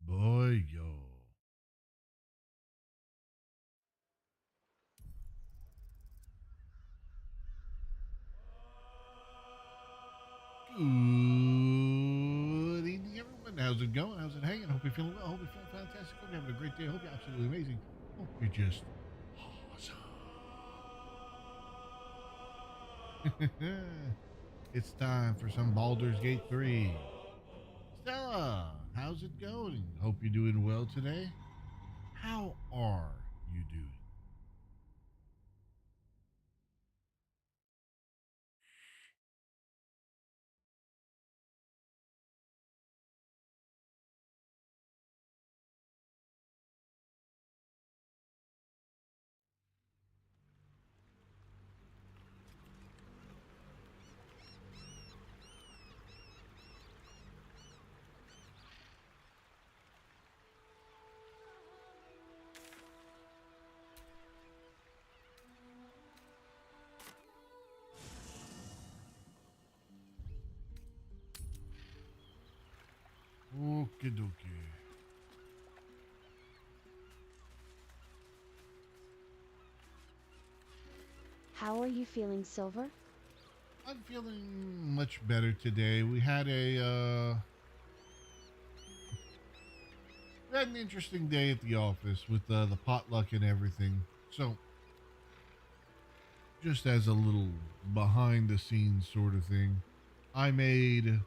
Boy, yo. Good evening, everyone. How's it going? How's it hanging? Hope you're feeling well. Hope you're feeling fantastic. Hope you're having a great day. Hope you're absolutely amazing. Hope you're just awesome. It's time for some Baldur's Gate 3. Stella, how's it going? Hope you're doing well today. How are you doing? Okie dokie. How are you feeling, Silver? I'm feeling much better today. We had an interesting day at the office with the potluck and everything. So, just as a little behind the scenes sort of thing, I made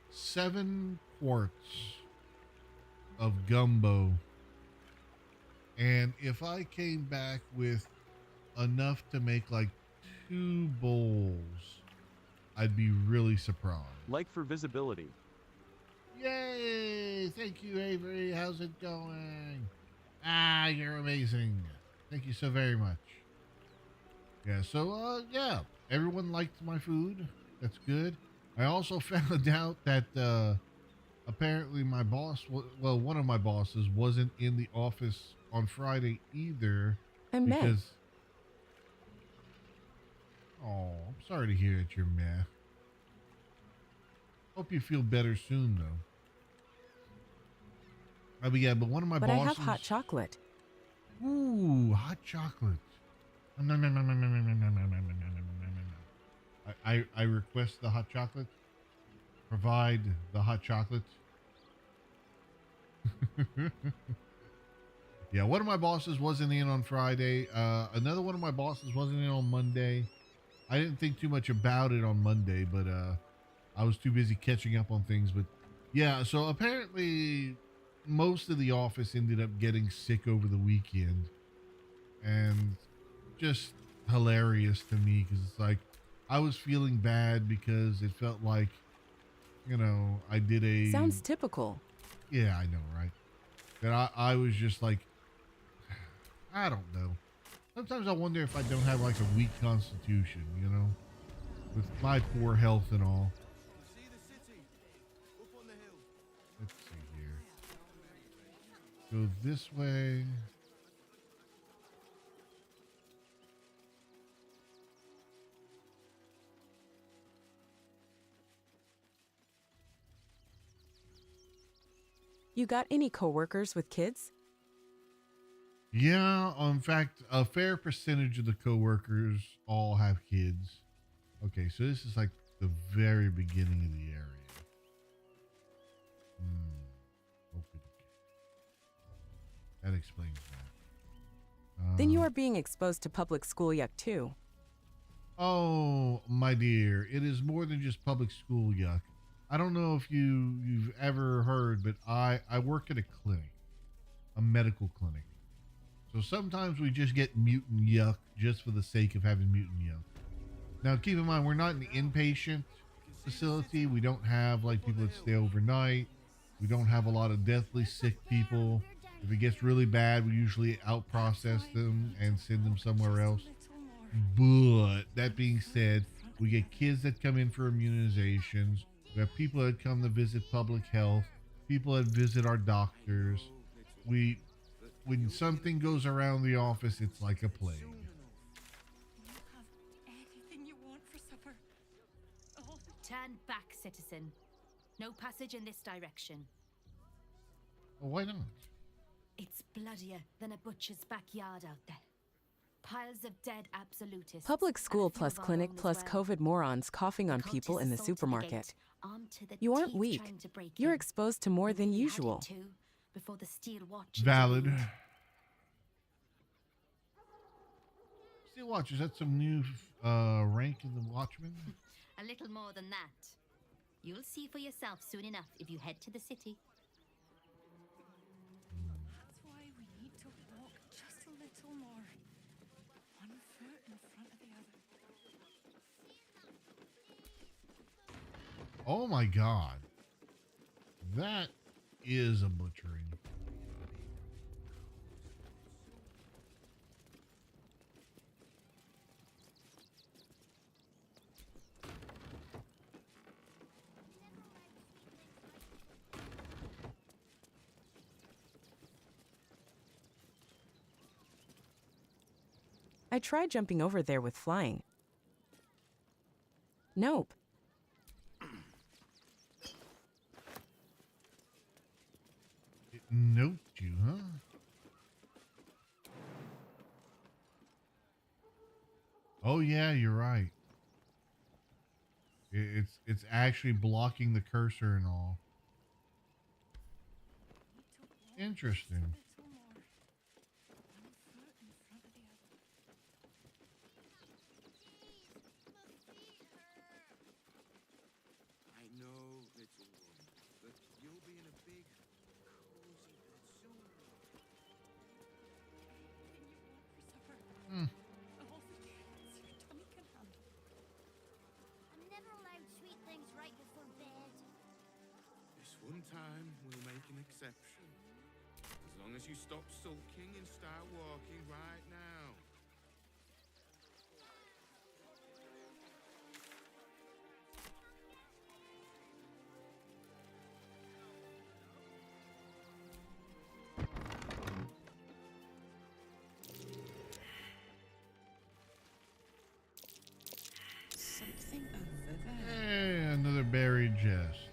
7 quarts of gumbo. And if I came back with enough to make like 2 bowls, I'd be really surprised. Like for visibility. Yay! Thank you, Avery. How's it going? Ah, you're amazing. Thank you so very much. Yeah, so yeah, everyone liked my food. That's good. I also found out that apparently my boss, well, one of my bosses wasn't in the office on Friday either I'm meh. because oh, I'm sorry to hear that you're meh. Hope you feel better soon though. I mean, yeah, but one of my But I bosses. have hot chocolate. Ooh, hot chocolate. No, no, no, no, no, no, no, no, no, no, no, no, no, no. I request the hot chocolate. Provide the hot chocolate. Yeah, one of my bosses wasn't in on Friday. Another one of my bosses wasn't in on Monday. I didn't think too much about it on Monday, but I was too busy catching up on things. But yeah, so apparently most of the office ended up getting sick over the weekend, and just hilarious to me because it's like I was feeling bad because it felt like, I did a. Sounds typical. Yeah, I know, right? That I was just like, I don't know. Sometimes I wonder if I don't have like a weak constitution, with my poor health and all. See the city up on the hill. Let's see here. Go this way. You got any coworkers with kids? Yeah, in fact, a fair percentage of the coworkers all have kids. Okay, so this is like the very beginning of the area. Okay. That explains that. Then you are being exposed to public school yuck too. Oh, my dear, it is more than just public school yuck. I don't know if you've ever heard, but I work at a clinic, a medical clinic. So sometimes we just get mutant yuck just for the sake of having mutant yuck. Now, keep in mind, we're not an inpatient facility. We don't have like people that stay overnight. We don't have a lot of deathly sick people. If it gets really bad, we usually out process them and send them somewhere else. But that being said, we get kids that come in for immunizations. We have people that come to visit public health, people that visit our doctors. When something goes around the office, it's like a plague. Anything you want for supper. Oh. Turn back, citizen. No passage in this direction. Well, why not? It's bloodier than a butcher's backyard out there. Piles of dead absolutists. Public school and a few plus of our clinic own as plus well. COVID morons coughing on The people in the cultists assaulted supermarket. gate, armed to the You aren't teeth weak. trying to break You're in. exposed to more than We had it usual. too, before the steel watch Valid. intervened. Steel Watch, is that some new rank in the Watchmen? A little more than that. You'll see for yourself soon enough if you head to the city. That's why we need to walk just a little more. One foot in front of the other. Oh my God. That is a butchering. I tried jumping over there with flying. Nope. It noped you, huh? Oh yeah, you're right. It's actually blocking the cursor and all. Interesting. Little more. One foot in front of the other. I know, little one, but you'll be in a big, cozy bed soon. Anything you want for supper. All the treats your tummy can handle. I'm never allowed sweet things right before bed. This one time we'll make an exception. As long as you stop sulking and start walking right now. Something over there. Hey, another buried chest.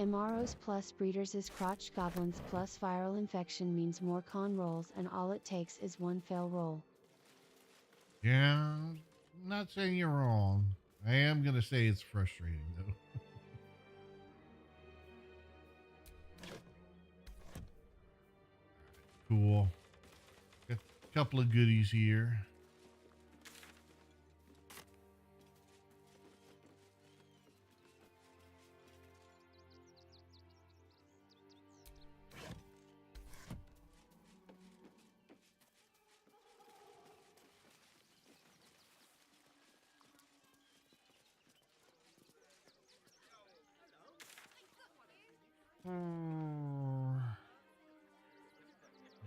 MROs plus breeders is crotch goblins plus viral infection means more con rolls, and all it takes is one fail roll. Yeah, I'm not saying you're wrong. I am going to say it's frustrating, though. Cool. Got a couple of goodies here.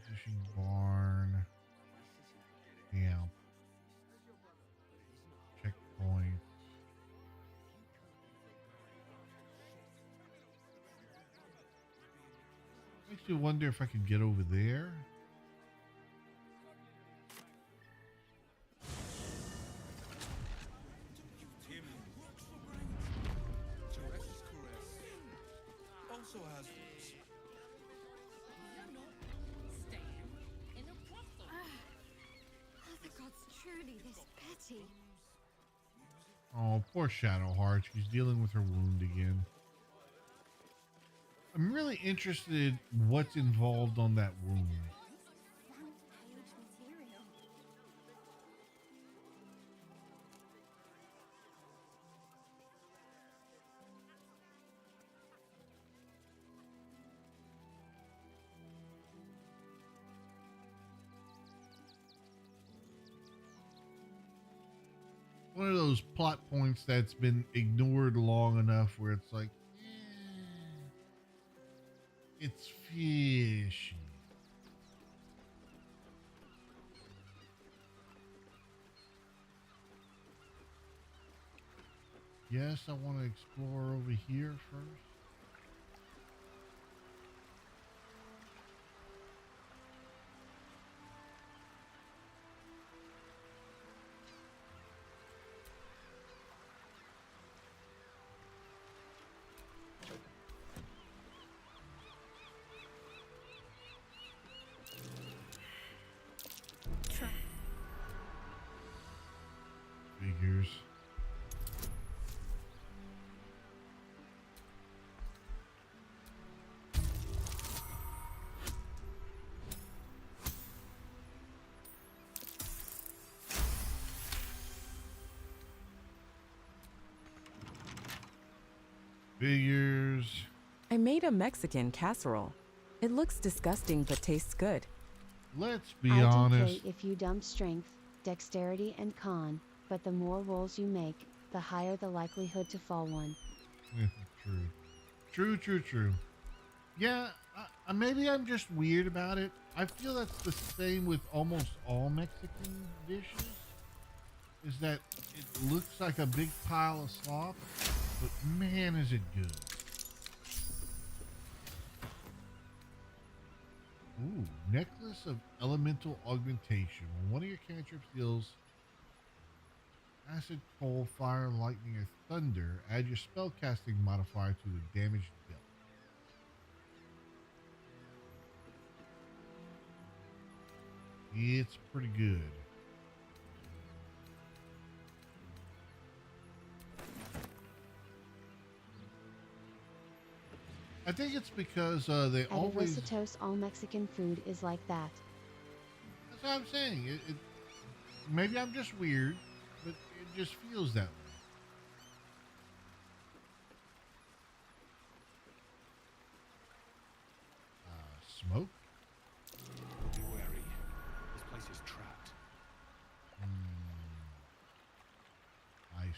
Fishing barn. Camp. Checkpoint. Makes me wonder if I can get over there. Also has Are the gods truly this petty? Oh, poor Shadowheart. She's dealing with her wound again. I'm really interested in what's involved on that wound. Front page material. One of those plot points that's been ignored long enough where it's like, it's fishy. Yes, I want to explore over here first. Figures. Figures. I made a Mexican casserole. It looks disgusting but tastes good. Let's be IDK honest. if you dump strength, dexterity, and con, but the more rolls you make, the higher the likelihood to fall one. True. Yeah, maybe I'm just weird about it. I feel that's the same with almost all Mexican dishes. Is that it looks like a big pile of slop, but man, is it good. Ooh, necklace of elemental augmentation. When one of your cantrips deals acid, cold, fire, lightning, or thunder, add your spellcasting modifier to the damage dealt. It's pretty good. I think it's because they At always. Avocitos, all Mexican food is like that. That's what I'm saying. Maybe I'm just weird, but it just feels that way. Smoke? Be wary. This place is trapped. I see.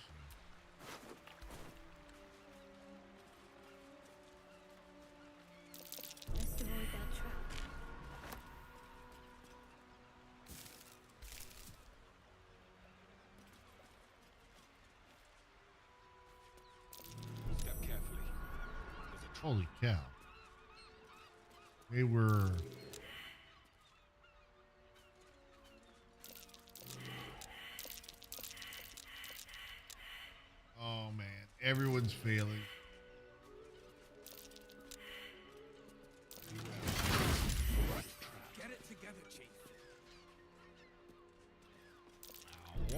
Let's avoid that trap. Step carefully. There's a Holy cow. They were. Oh man, everyone's failing.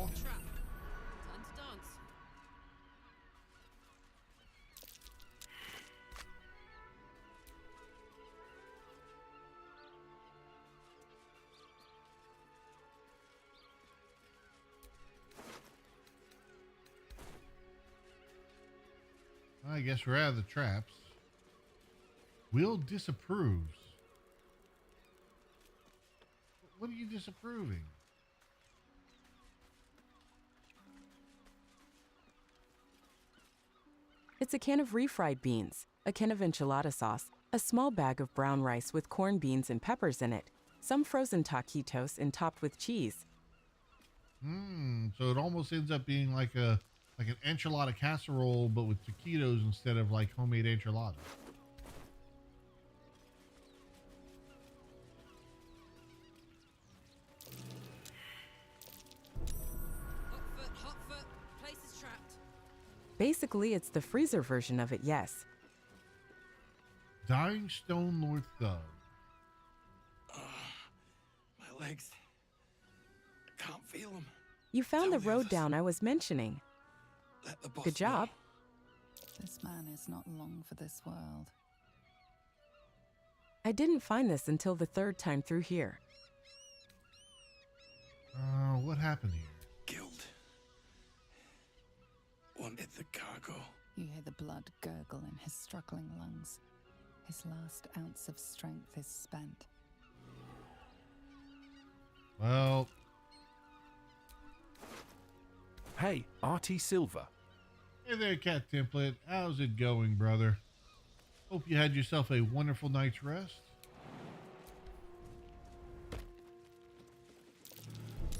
Trap. Time to dance. I guess we're out of the traps. Will disapproves. What are you disapproving? It's a can of refried beans, a can of enchilada sauce, a small bag of brown rice with corned beans and peppers in it, some frozen taquitos and topped with cheese. So it almost ends up being like an enchilada casserole, but with taquitos instead of like homemade enchilada. Hot foot. Place is trapped. Basically, it's the freezer version of it, yes. Dying Stone North Dove. My legs. I can't feel them. You found Tell the the road others. down I was mentioning. Let the boss Good job. know. This man is not long for this world. I didn't find this until the third time through here. What happened here? Killed. Wanted the cargo. You hear the blood gurgle in his struggling lungs. His last ounce of strength is spent. Well, Hey, RT Silver. hey there, Cat Template. How's it going, brother? Hope you had yourself a wonderful night's rest.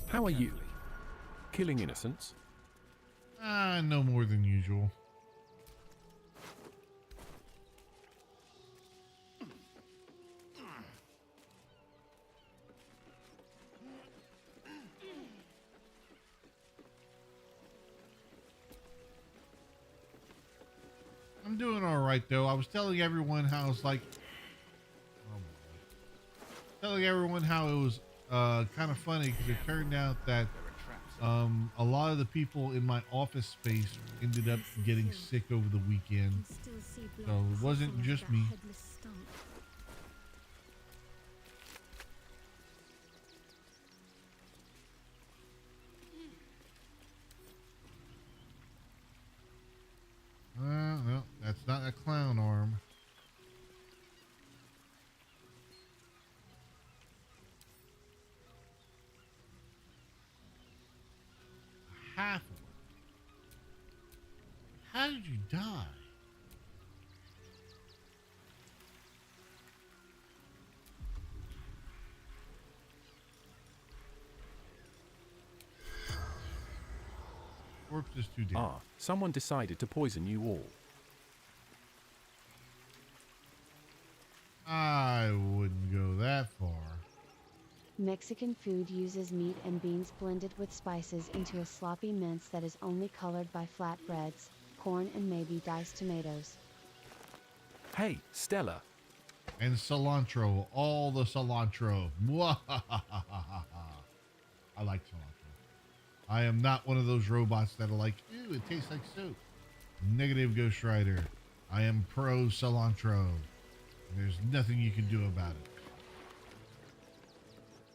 How are you? Killing innocents? No more than usual. I'm doing all right though. I was telling everyone how it's like, telling everyone how it was kind of funny because it turned out that a lot of the people in my office space ended up getting sick over the weekend. So it wasn't just me. No, that's not a clown arm. Half of it. How did you die? Corpse is too dead. Ah, someone decided to poison you all. I wouldn't go that far. Mexican food uses meat and beans blended with spices into a sloppy mince that is only colored by flatbreads, corn and maybe diced tomatoes. Hey, Stella. And cilantro, all the cilantro. Mwahahaha. I like cilantro. I am not one of those robots that are like, ew, it tastes like soup. Negative, Ghost Rider. I am pro cilantro. There's nothing you can do about it.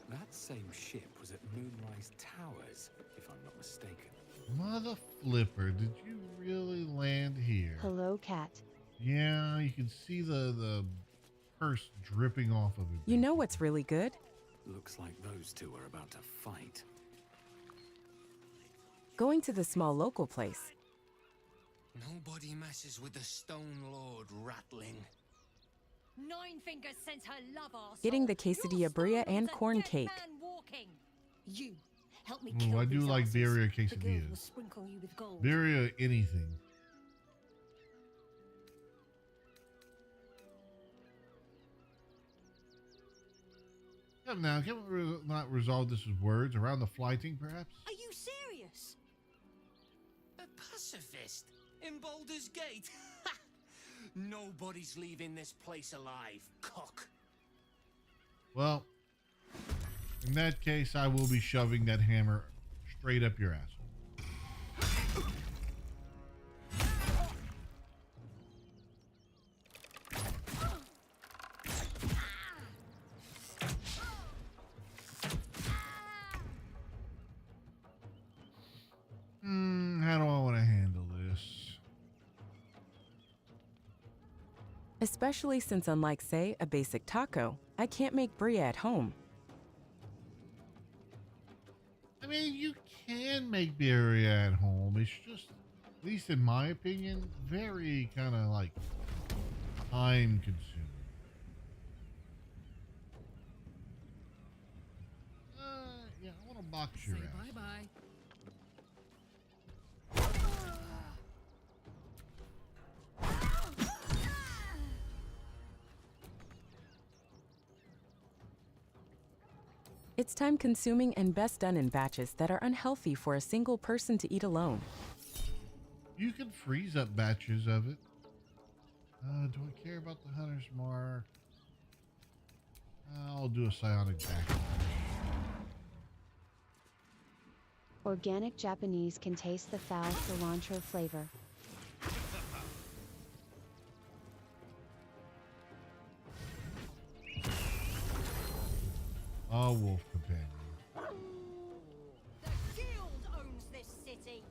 That same ship was at Moonrise Towers, if I'm not mistaken. Mother flipper, did you really land here? Hello, cat. Yeah, you can see the purse dripping off of it. You know what's really good? Looks like those two are about to fight. Going to the small local place. Nobody messes with the Stone Lord, Ratling. Nine Fingers sends her love arsehole. Getting the quesadilla Your bria Stone and Lord's a corn dead cake. man walking. You help me Ooh, kill I do these like asses. birria The girl quesadillas. will sprinkle you with gold. Birria anything. Come now, can we not resolve this with words around the flighting, perhaps? Are you serious? A pacifist in Baldur's Gate? Nobody's leaving this place alive, cock. Well, in that case, I will be shoving that hammer straight up your asshole. How do I want to handle this? Especially since, unlike, say, a basic taco, I can't make brie at home. I mean, you can make birria at home. It's just, at least in my opinion, very kind of like time consuming. Yeah, I want to box your ass. Bye-bye. It's time consuming and best done in batches that are unhealthy for a single person to eat alone. You can freeze up batches of it. Do I care about the hunter's mark? I'll do a psionic backlash. Organic Japanese can taste the foul cilantro flavor. A wolf companion. The guild owns this city.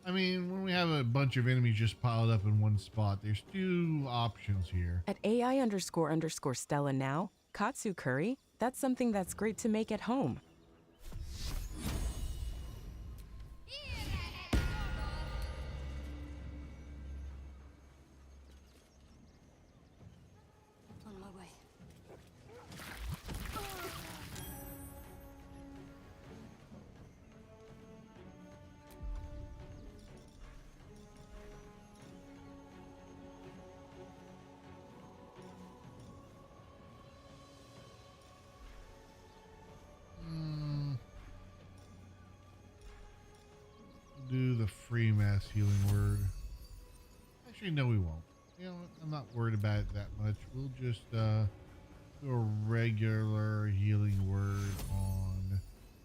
I mean, when we have a bunch of enemies just piled up in one spot, there's two options here. At AI__Stella now, katsu curry, that's something that's great to make at home. On my way. Do the free mass healing word. Actually, no, we won't. You know, I'm not worried about it that much. We'll just do a regular healing word on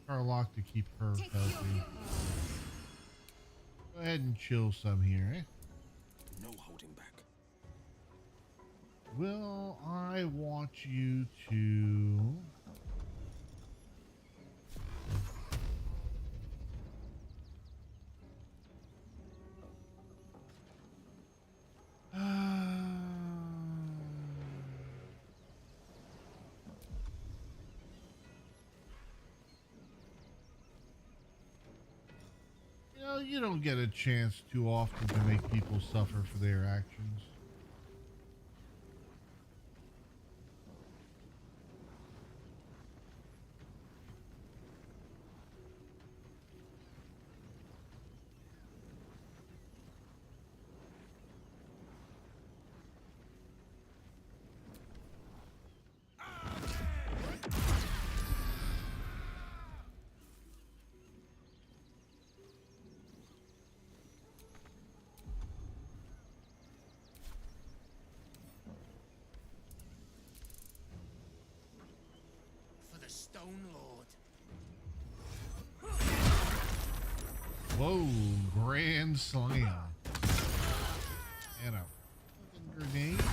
Carlock to keep her healthy. Go ahead and chill some here, eh? No holding back. Well, I want you to... You know, you don't get a chance too often to make people suffer for their actions. For the Stone Lord. Whoa, grand slam. And a fucking grenade.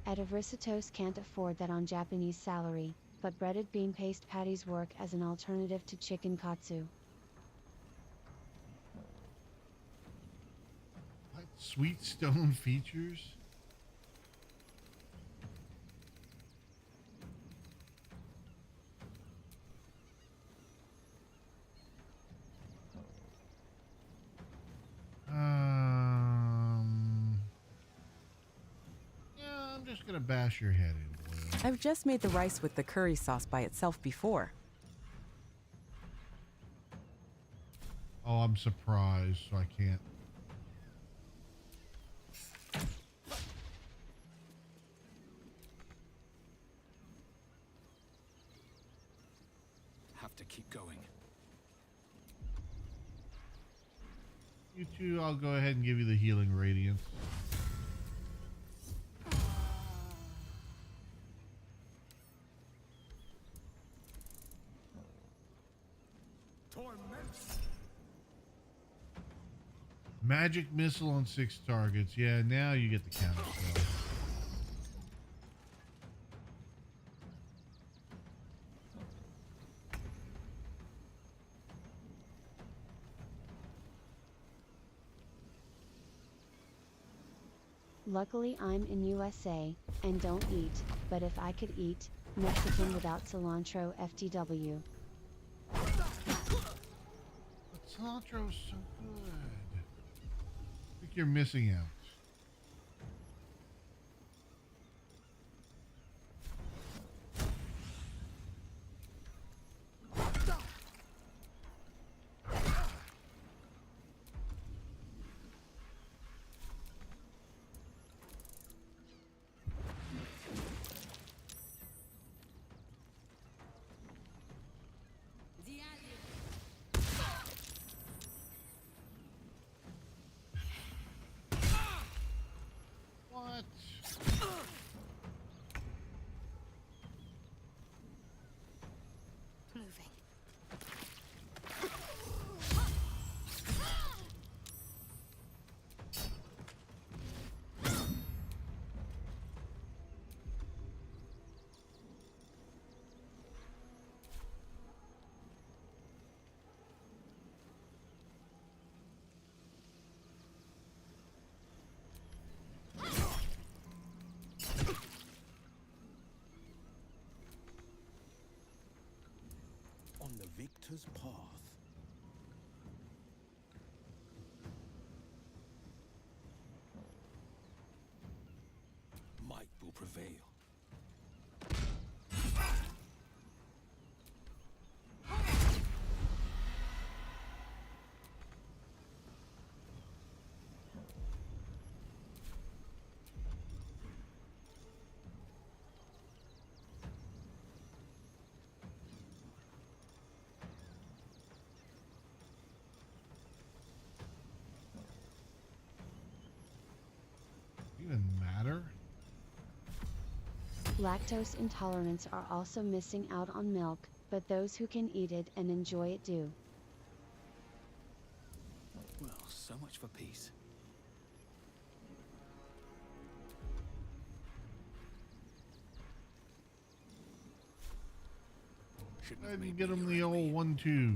Adversitos can't afford that on Japanese salary, but breaded bean paste patties work as an alternative to chicken katsu. What? Sweet stone features? Yeah, I'm just gonna bash your head in. I've just made the rice with the curry sauce by itself before. Oh, I'm surprised, so I can't. to keep going. You two, I'll go ahead and give you the healing radiance. Magic missile on 6 targets. Yeah, now you get the counter spell. Luckily I'm in USA, and don't eat, but if I could eat, Mexican without cilantro FTW. But cilantro is so good. I think you're missing out. What? Moving. On the victor's path. Might will prevail. Even matter? Lactose intolerants are also missing out on milk, but those who can eat it and enjoy it do. Well, so much for peace. Go ahead and get him the old 1-2.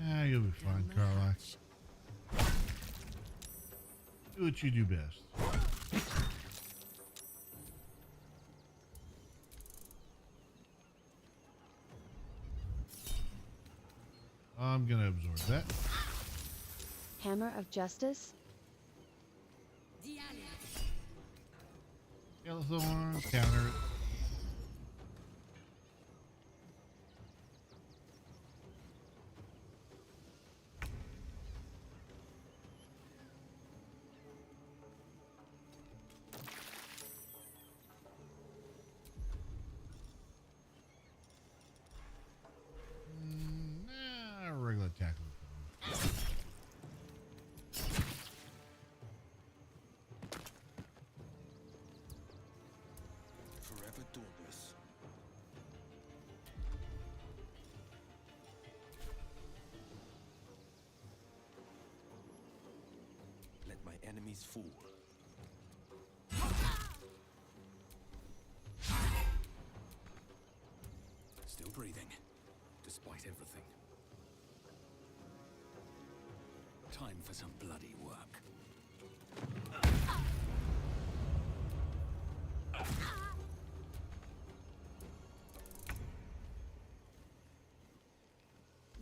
Ah, you'll be fine, Carlax. Do what you do best. I'm gonna absorb that. Hammer of Justice? Yellowthorn, counter it. Regular attack. Forever dauntless. Let my enemies fall. Still breathing, despite everything. Time for some bloody work.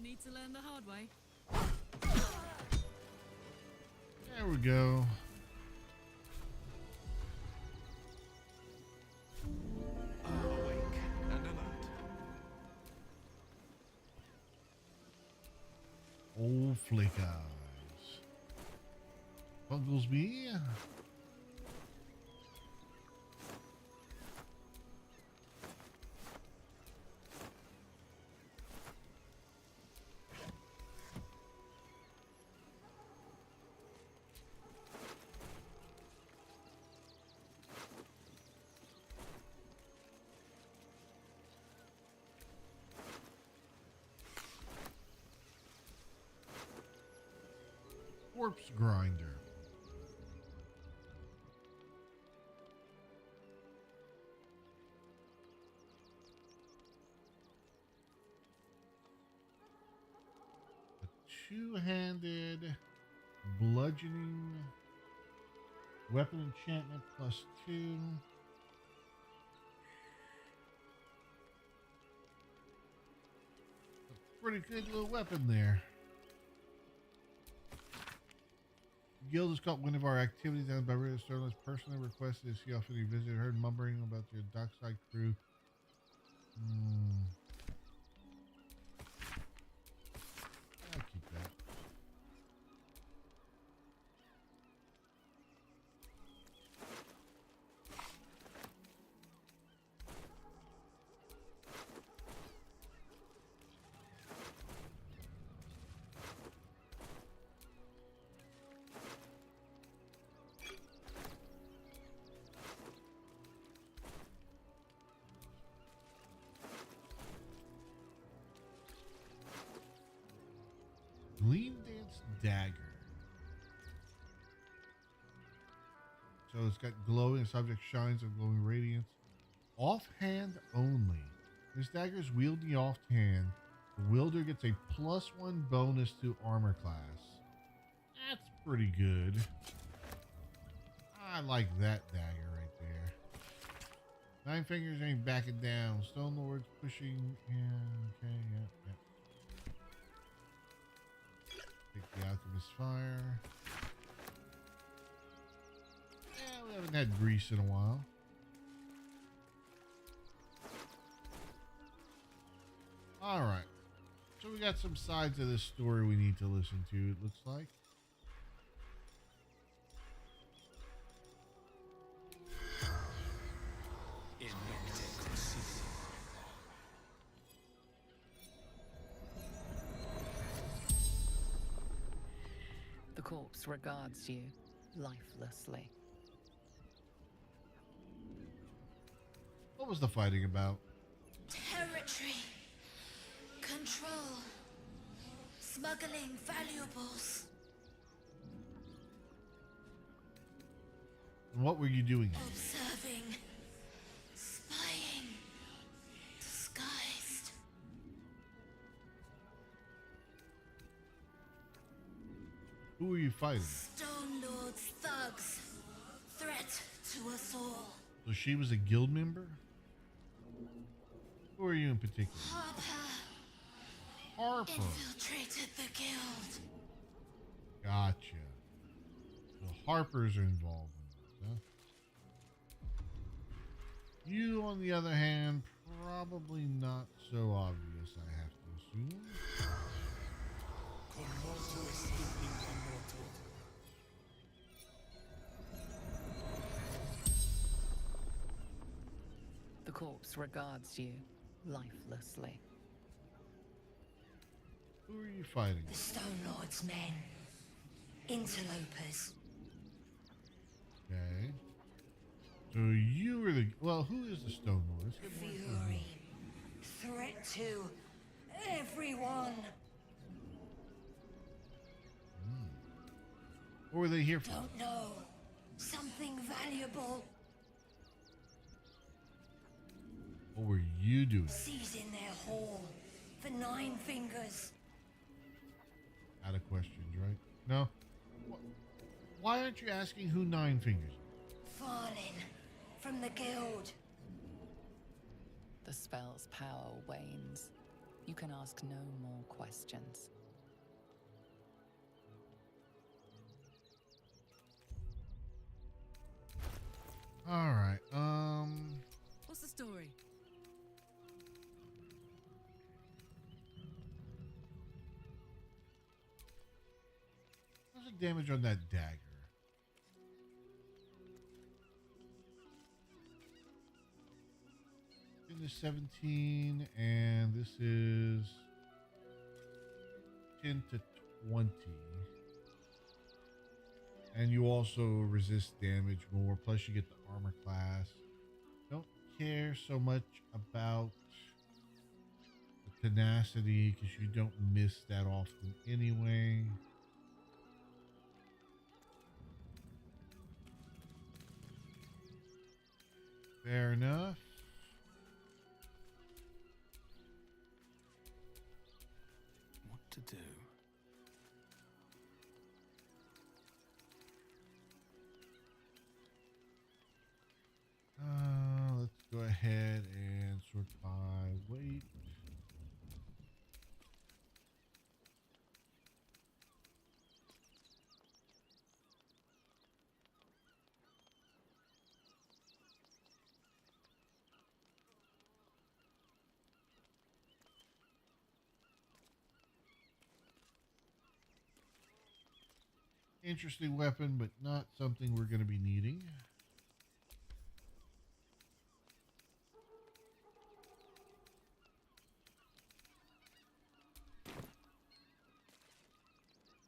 Need to learn the hard way. There we go. Awake and alert. Flake eyes. Bungles me. Corpse grinder. A two-handed bludgeoning weapon enchantment +2. A pretty good little weapon there. Guild has caught wind of our activities and by Rita Sterling personally requested to see how you visited her, mumbling about your dockside crew. I'll keep that. Gleam Dance Dagger. So it's got glowing, the subject shines of glowing radiance. Offhand only. This dagger is wielded offhand. The wielder gets a +1 bonus to armor class. That's pretty good. I like that dagger right there. 9 fingers ain't backing down. Stone Lord's pushing. Yeah, okay, yeah. Take the Alchemist's Fire. Yeah, we haven't had grease in a while. Alright. So we got some sides of this story we need to listen to, it looks like. The corpse regards you lifelessly. What was the fighting about? Territory. Control. Smuggling valuables. And what were you doing? Observing. Spying. Disguised. Who were you fighting? Stone Lord's thugs. Threat to us all. So she was a guild member? Who are you in particular? Harper. Infiltrated the guild. Gotcha. So Harpers are involved in this, huh? You, on the other hand, probably not so obvious, I have to assume. The corpse regards you lifelessly. Who are you fighting? The Stone Lord's men. Interlopers. Okay. So you were the... Well, who is the Stone Lord? Let's get more Fury. Threat to everyone. What were they here for? Don't know. Something valuable. What were you doing? Seizing their haul for 9 fingers. Out of questions, right? No? Why aren't you asking who 9 fingers? Falling from the guild. The spell's power wanes. You can ask no more questions. All right. What's the story? damage on that dagger? This is 17, and this is 10 to 20. And you also resist damage more, plus you get the armor class. Don't care so much about the tenacity because you don't miss that often anyway. Fair enough. What to do? Let's go ahead and sort by weight. Interesting weapon, but not something we're going to be needing.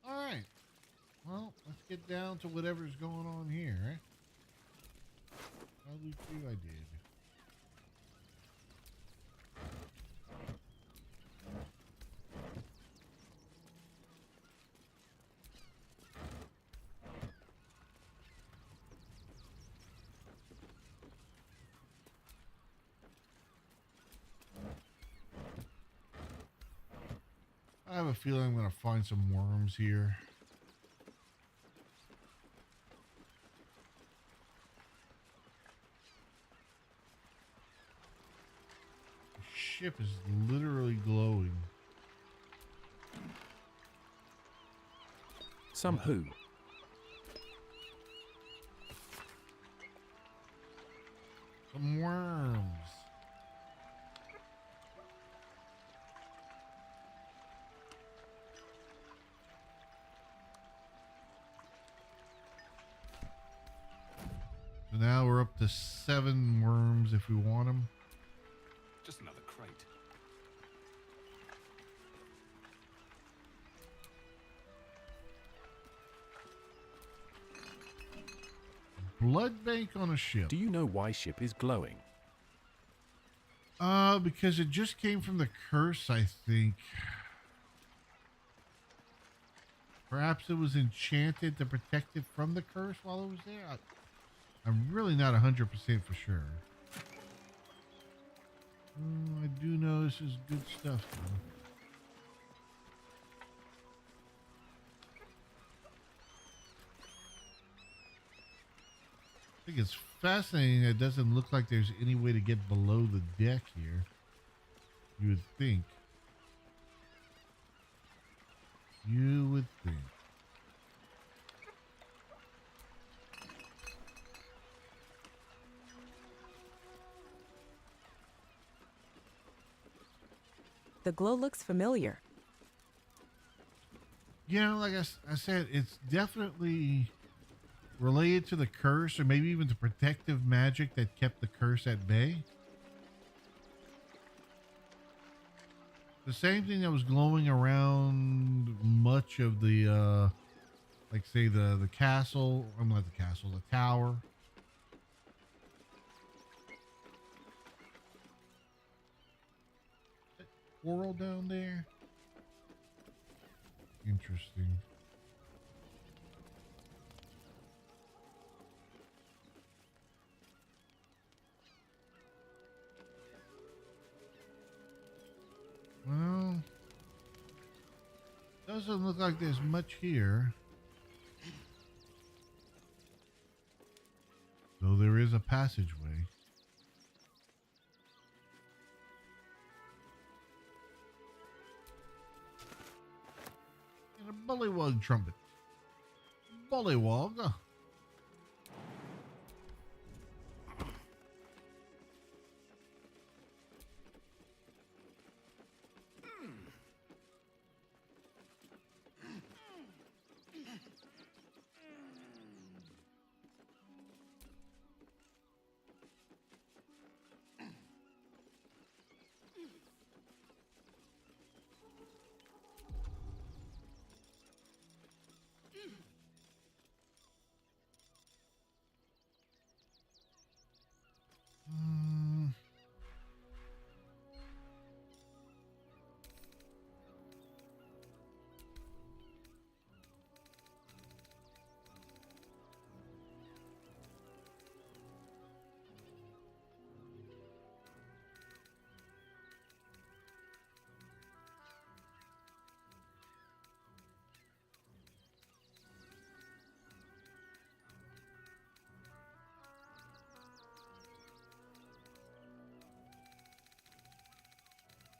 All right. Well, let's get down to whatever's going on here. Eh? How do I did. I have a feeling I'm going to find some worms here. The ship is literally glowing. Some who? Some worms. So now we're up to 7 worms if we want them. Just another crate. Blood bank on a ship. Do you know why ship is glowing? Because it just came from the curse, I think. Perhaps it was enchanted to protect it from the curse while it was there. I'm really not 100% for sure. I do know this is good stuff, though. I think it's fascinating that it doesn't look like there's any way to get below the deck here. You would think. You would think. The glow looks familiar. You know, like I said, it's definitely related to the curse, or maybe even the protective magic that kept the curse at bay. The same thing that was glowing around much of the, like say the castle, I'm not the castle, the tower. That coral down there. Interesting. Well, doesn't look like there's much here. Though there is a passageway. And a bullywug trumpet. Bullywug.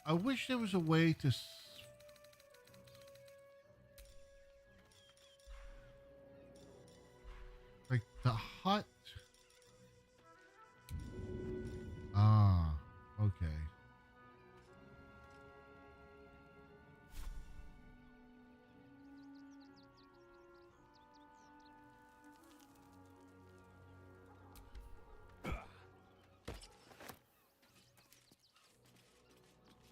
I wish there was a way to like the hut. Ah, okay.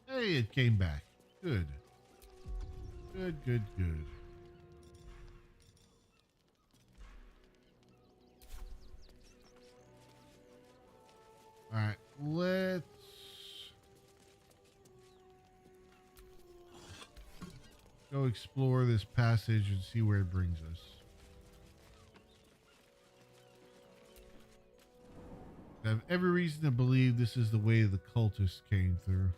Hey, it came back. Good. Good, good, good. All right, let's go explore this passage and see where it brings us. I have every reason to believe this is the way the cultists came through.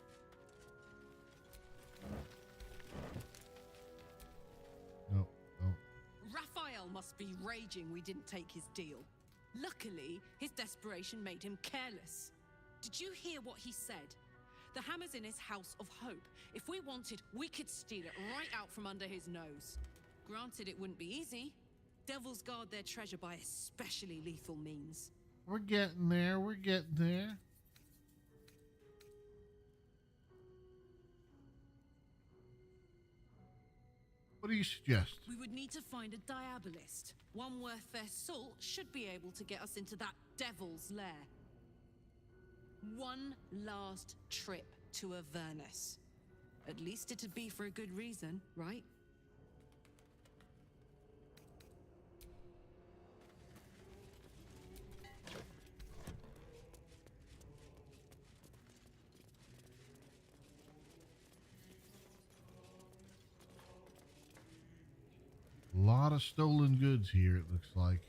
No, no. Raphael must be raging we didn't take his deal. Luckily, his desperation made him careless. Did you hear what he said? The hammer's in his house of hope. If we wanted, we could steal it right out from under his nose. Granted, it wouldn't be easy. Devils guard their treasure by especially lethal means. We're getting there. We're getting there. What do you suggest? We would need to find a diabolist. One worth their salt should be able to get us into that devil's lair. One last trip to Avernus. At least it'd be for a good reason, right? A lot of stolen goods here, it looks like.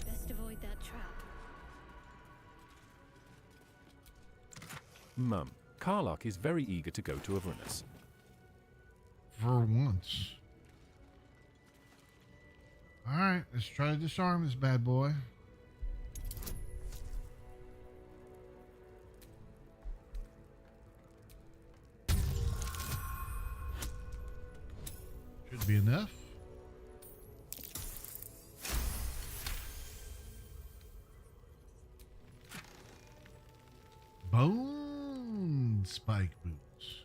Best avoid that trap. Mum, Karlach is very eager to go to Avernus. For once. Alright, let's try to disarm this bad boy. Should be enough. Bone spike boots.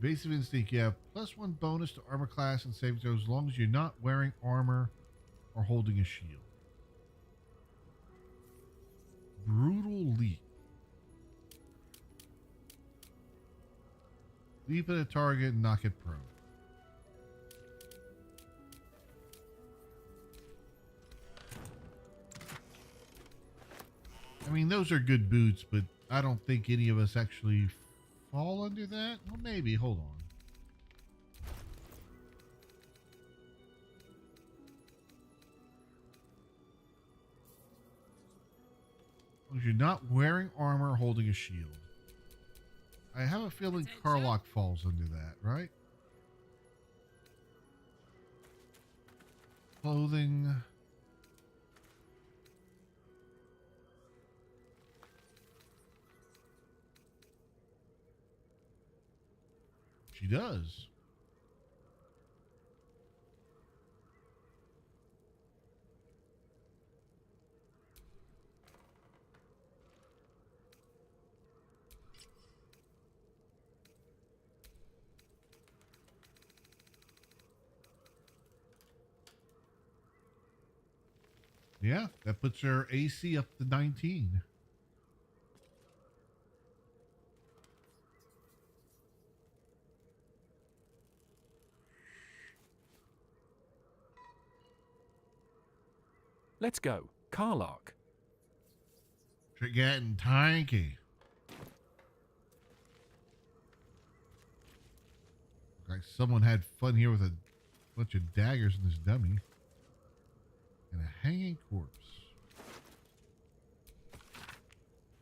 Basic instinct, you have +1 bonus to armor class and saving throws as long as you're not wearing armor or holding a shield. Brutal leap. Leap at a target and knock it prone. I mean, those are good boots, but I don't think any of us actually fall under that. Well, maybe. Hold on. Well, you're not wearing armor or holding a shield. I have a feeling Karlach falls under that, right? Clothing. She does. Yeah, that puts her AC up to 19. Let's go. Karlach. You're getting tanky. Like someone had fun here with a bunch of daggers in this dummy. And a hanging corpse.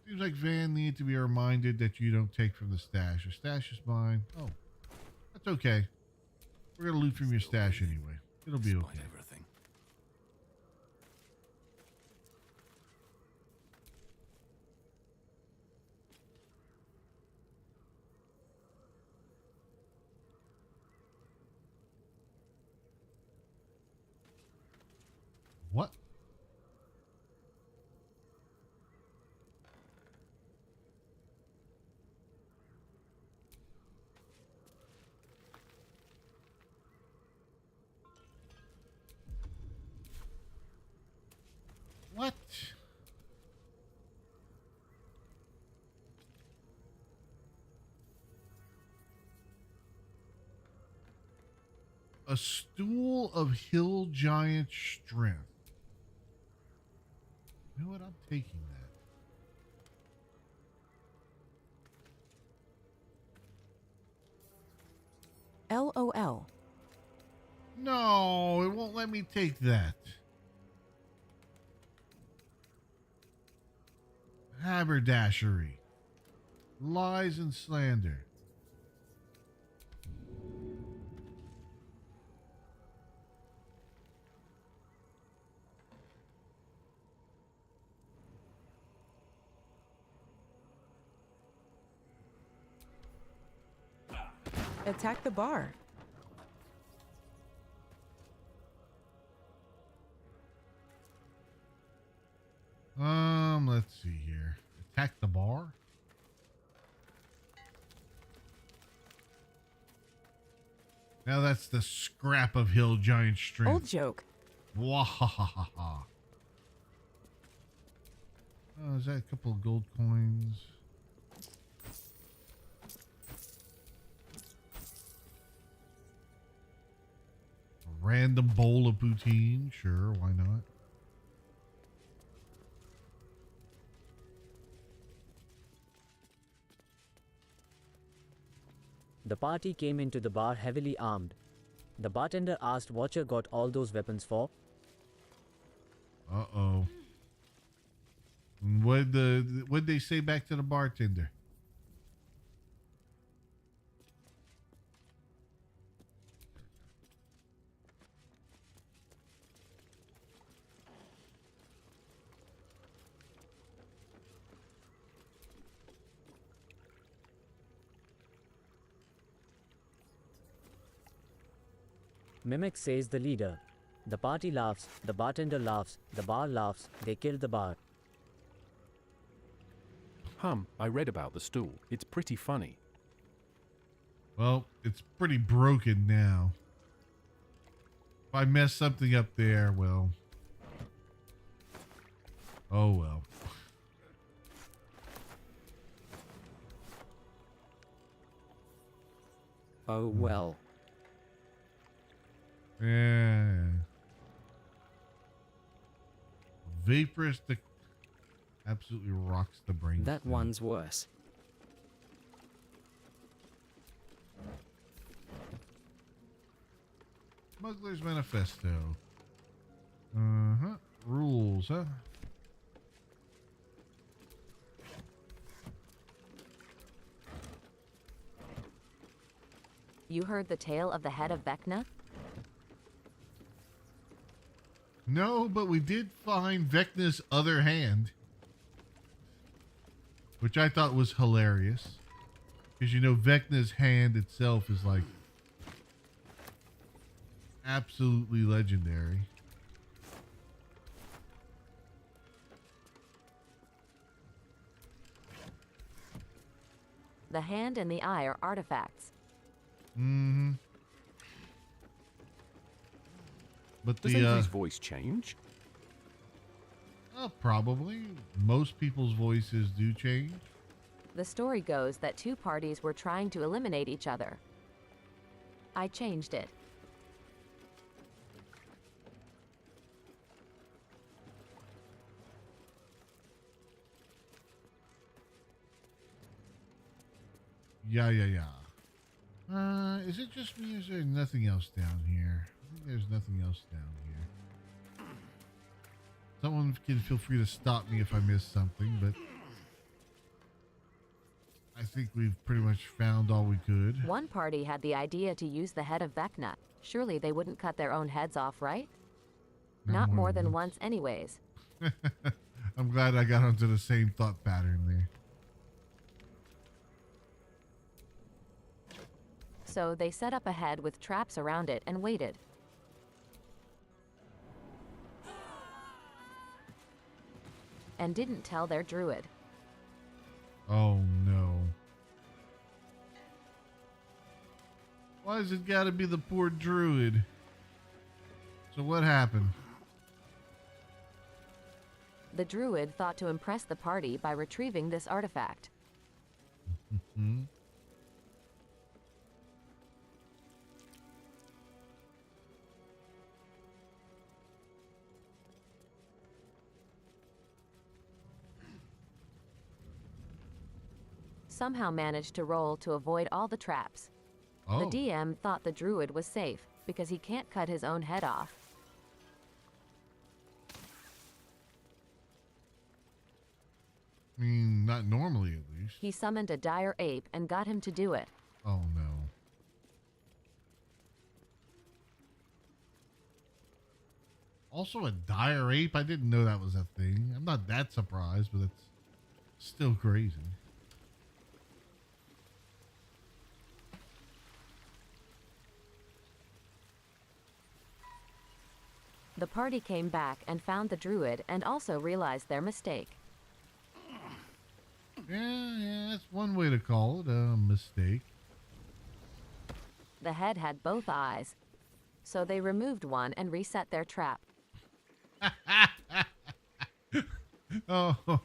Seems like Van needs to be reminded that you don't take from the stash. Your stash is mine. Oh, that's okay. We're going to loot from your stash anyway. It'll be okay. Everything. A stool of hill giant strength. You know what? I'm taking that. LOL. No, it won't let me take that. Haberdashery. Lies and slander. Attack the bar. Let's see here. Attack the bar. Now that's the scrap of hill giant strength. Old joke. Wahahaha. Oh, is that a couple of gold coins? A random bowl of poutine? Sure, why not? The party came into the bar heavily armed. The bartender asked what you got all those weapons for. Uh-oh. What'd they say back to the bartender? Mimic says the leader. The party laughs, the bartender laughs, the bar laughs, they kill the bar. I read about the stool. It's pretty funny. Well, it's pretty broken now. If I mess something up there, well. Oh well. Oh well. Yeah. Vaporous absolutely rocks the brain. That one's worse. Smuggler's Manifesto. Rules, huh? You heard the tale of the head of Vecna? No, but we did find Vecna's other hand, which I thought was hilarious. Because, you know, Vecna's hand itself is like absolutely legendary. The hand and the eye are artifacts. Mm-hmm. But Does anybody's voice change? Probably. Most people's voices do change. The story goes that two parties were trying to eliminate each other. I changed it. Yeah. Is it just me or is there nothing else down here? I think there's nothing else down here. Someone can feel free to stop me if I miss something, but I think we've pretty much found all we could. One party had the idea to use the head of Vecna. Surely they wouldn't cut their own heads off, right? Not more than once anyways. I'm glad I got onto the same thought pattern there. So they set up a head with traps around it and waited. And didn't tell their druid. Oh no. Why has it got to be the poor druid? So what happened? The druid thought to impress the party by retrieving this artifact. somehow managed to roll to avoid all the traps. Oh. The DM thought the druid was safe because he can't cut his own head off. I mean, not normally at least. He summoned a dire ape and got him to do it. Oh no. Also a dire ape? I didn't know that was a thing. I'm not that surprised, but it's still crazy. The party came back and found the druid and also realized their mistake. Yeah, that's one way to call it a mistake. The head had both eyes, so they removed one and reset their trap. Oh,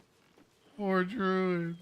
poor druid.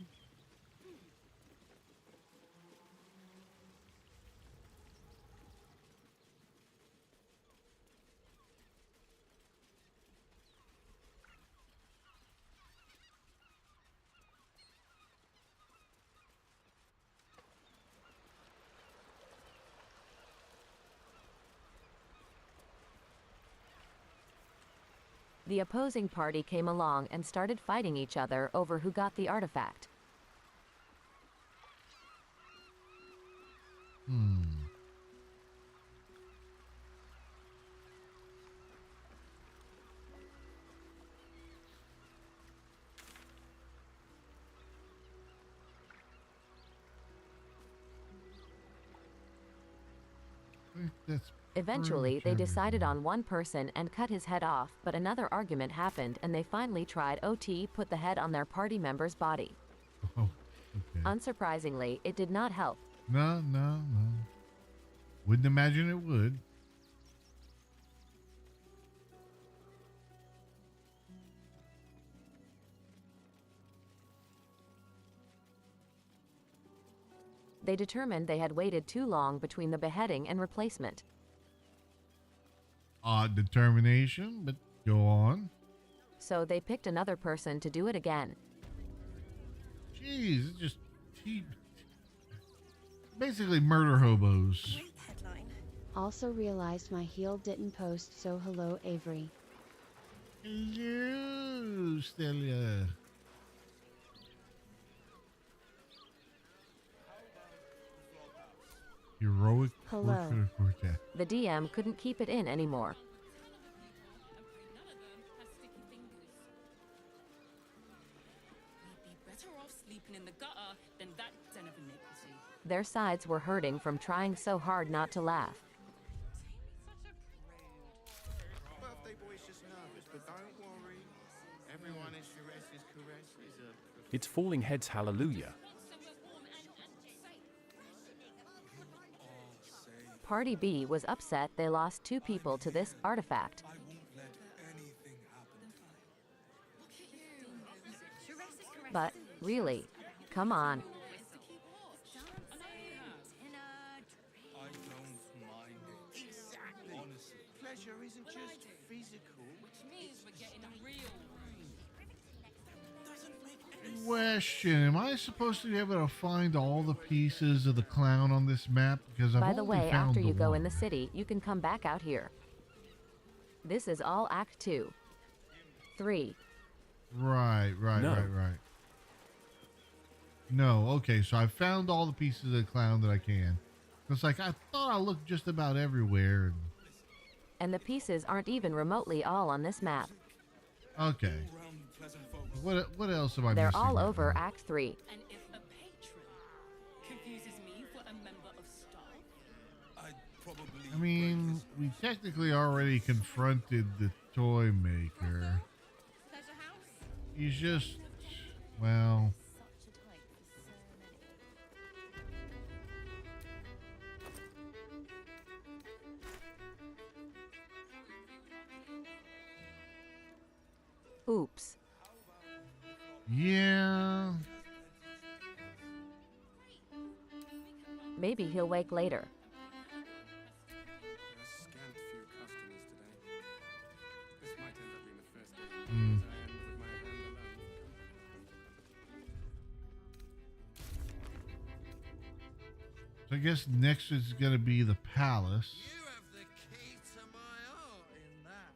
The opposing party came along and started fighting each other over who got the artifact. Eventually, they decided on one person and cut his head off, but another argument happened and they finally tried OT put the head on their party member's body. Oh, okay. Unsurprisingly, it did not help. No. Wouldn't imagine it would. They determined they had waited too long between the beheading and replacement. Odd determination, but go on. So they picked another person to do it again. Jeez, it's just basically murder hobos. Also realized my heel didn't post, so hello Avery. Hello, Stelia. Heroic Hello. work for the quartet. The DM couldn't keep it in anymore. Their sides were hurting from trying so hard not to laugh. Birthday boy's just nervous, but don't worry. Everyone in Shire's caress is a... It's Falling Heads Hallelujah. Party B was upset they lost 2 people to this artifact. But, really, come on. Exactly. Pleasure isn't just physical. Which means we're getting real. Question: am I supposed to be able to find all the pieces of the clown on this map? Because I've By the only way, found after you go one. in the city, you can come back out here. This is all Act 2. 3. Right. No. No, okay, so I found all the pieces of the clown that I can. It's like I thought I looked just about everywhere. And the pieces aren't even remotely all on this map. Okay. What else am I They're missing? all right over now? Act 3. And if a patron confuses me for a member of staff, I mean, we technically already confronted the toy maker. He's just, well... Oops. Yeah. Maybe he'll wake later. Scant few customers today. This might end up being the first day as I end with my hand alone. guess next is going to be the palace. You have the key to my heart in that.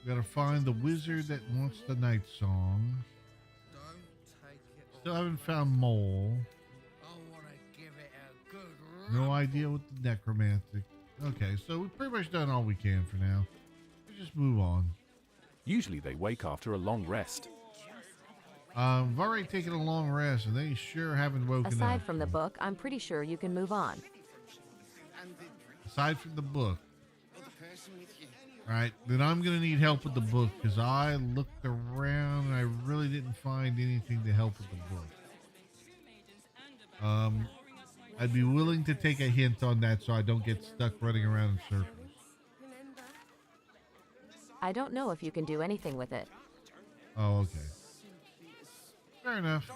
We got to find the wizard that wants the night song. Don't take it. Still haven't found Mole. I want to give it a good No idea what the necromantic. Okay, so we've pretty much done all we can for now. Let's just move on. Usually they wake after a long rest. I've already taken a long rest, and they sure haven't woken up. Aside from the book, I'm pretty sure you can move on. Aside from the book. All right, then I'm going to need help with the book, because I looked around and I really didn't find anything to help with the book. I'd be willing to take a hint on that so I don't get stuck running around in circles. I don't know if you can do anything with it. Oh, okay. Fair enough.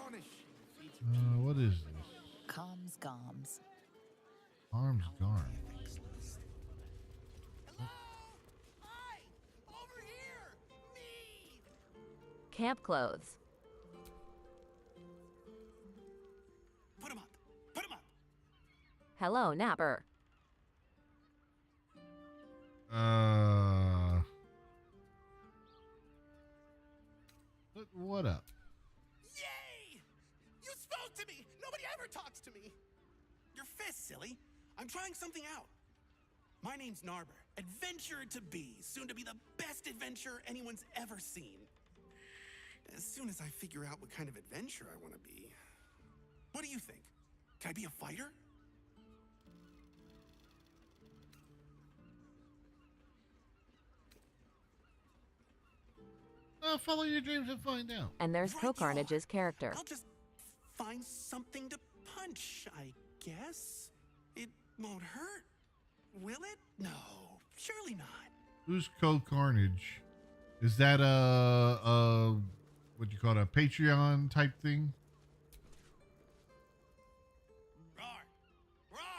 What is this? Calms Garms. Arms Garms. Camp clothes. Put him up. Put him up. Hello, Napper. But what up? Yay! You spoke to me! Nobody ever talks to me! Your fist, silly. I'm trying something out. My name's Narber, adventurer to be, soon to be the best adventurer anyone's ever seen. As soon as I figure out what kind of adventurer I want to be. What do you think? Can I be a fighter? Follow your dreams and find out. And there's Co-Carnage's character. I'll just find something to punch, I guess. It won't hurt, will it? No, surely not. Who's Co-Carnage? Is that what you call it, a Patreon type thing?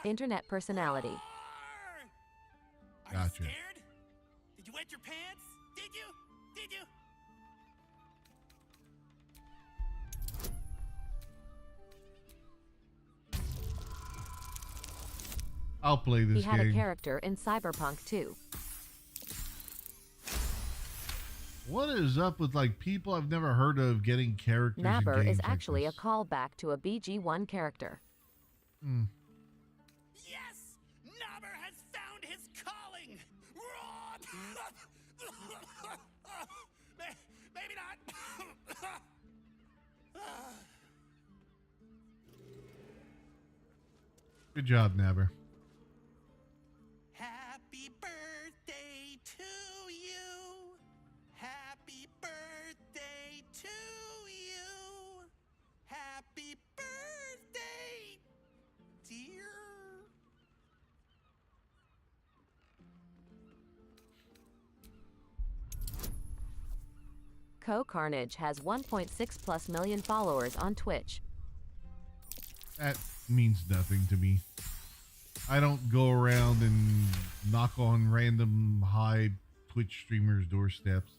Internet personality. Gotcha. Scared? Did you wet your pants? Did you? Did you? I'll play this game. He had game. a character in Cyberpunk 2. What is up with like people I've never heard of getting characters? Napper in games is actually like a callback to a BG1 character. Yes! Nabber has found his calling! Maybe not. Good job, Nabber. Happy birthday to you. Happy birthday to you. Happy birthday, dear. Co-Carnage has 1.6+ million followers on Twitch. That means nothing to me. I don't go around and knock on random high Twitch streamers' doorsteps.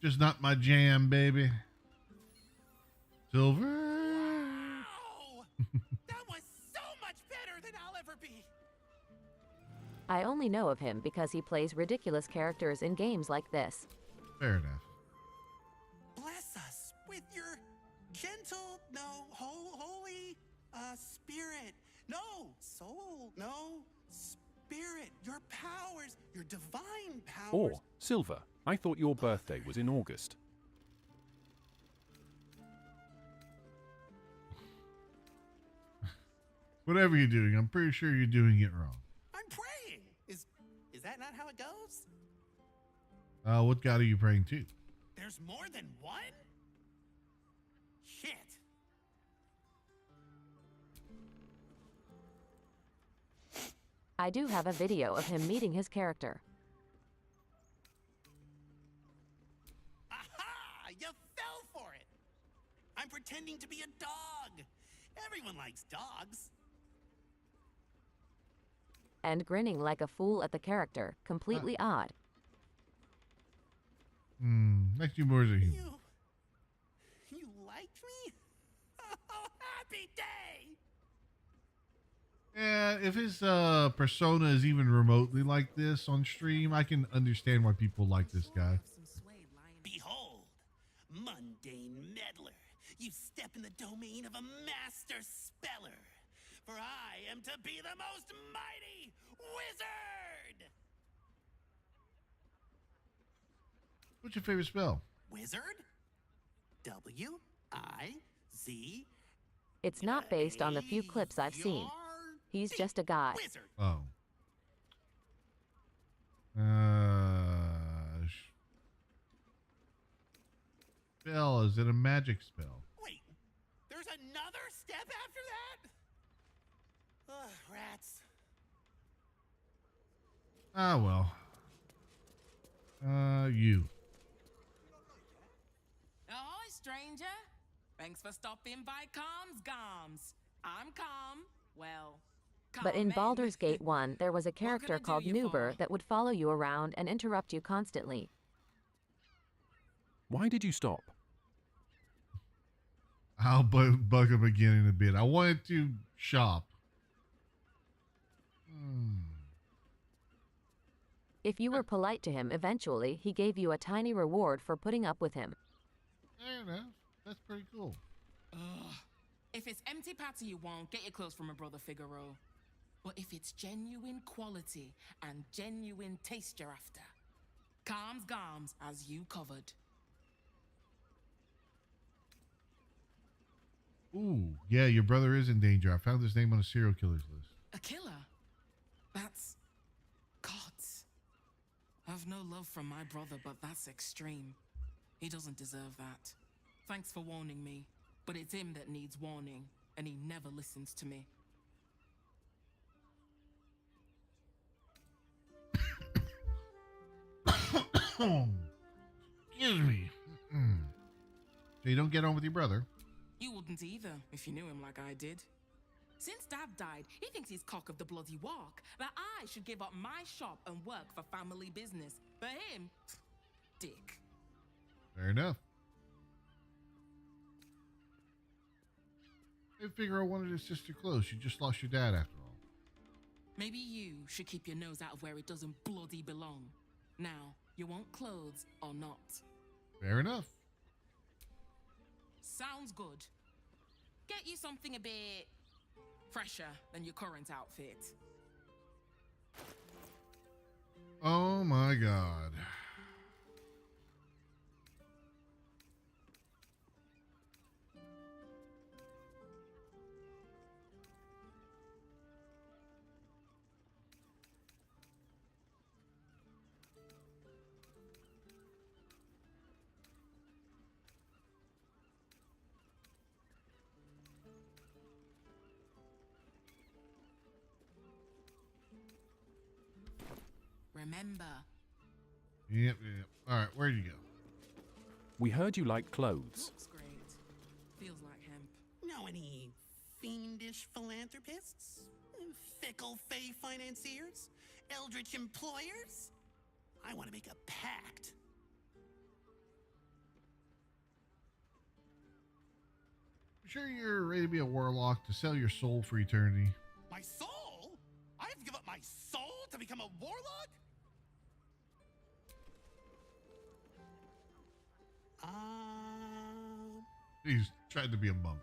Just not my jam, baby. Silver. Wow! That was so much better than I'll ever be. I only know of him because he plays ridiculous characters in games like this. Fair enough. Bless us with your gentle, no, holy, spirit. No, soul, no, spirit. Your powers, your divine powers. Or, Silver, I thought your birthday was in August. Whatever you're doing, I'm pretty sure you're doing it wrong. I'm praying. Is that not how it goes? What god are you praying to? There's more than one? Shit. I do have a video of him meeting his character. Aha! You fell for it. I'm pretending to be a dog. Everyone likes dogs. And grinning like a fool at the character, completely odd. Next you more as a human. You liked me? Oh, happy day! if his persona is even remotely like this on stream, I can understand why people like this guy. Behold, mundane meddler, you step in the domain of a master speller. For I am to be the most mighty wizard! What's your favorite spell? Wizard? W-I-Z. It's not based on the few clips I've seen. He's just a guy. Wizard. Oh. Spell, is it a magic spell? Wait, there's another step after that? Ugh, rats. Ah, well. You. Ahoy, stranger. Thanks for stopping by Calm's Gums. I'm Calm. Well, But in Calm Baldur's men. Gate 1, there was a character called Nuber that would follow you around and interrupt you constantly. Why did you stop? I'll bug him again in a bit. I wanted to shop. If you were polite to him, eventually, he gave you a tiny reward for putting up with him. Fair enough. That's pretty cool. Ugh. If it's empty patty you want, get your clothes from a brother Figaro. But if it's genuine quality and genuine taste you're after, Calm's Gums has you covered. Ooh, yeah, your brother is in danger. I found his name on a serial killer's list. A killer? That's... gods. I've no love for my brother, but that's extreme. He doesn't deserve that. Thanks for warning me, but it's him that needs warning, and he never listens to me. Excuse me. So you don't get on with your brother? You wouldn't either, if you knew him like I did. Since Dad died, he thinks he's cock of the bloody walk, that I should give up my shop and work for family business. For him, dick. Fair enough. I figure I wanted his sister close. You just lost your dad after all. Maybe you should keep your nose out of where it doesn't bloody belong. Now, you want clothes or not? Fair enough. Sounds good. Get you something a bit fresher than your current outfit. Oh my god. Remember. Yep. All right, where'd you go? We heard you liked clothes. Looks great. Feels like hemp. Know any fiendish philanthropists? Fickle fey financiers? Eldritch employers? I want to make a pact. Sure you're ready to be a warlock to sell your soul for eternity? My soul? I have to give up my soul to become a warlock? He's trying to be a monk.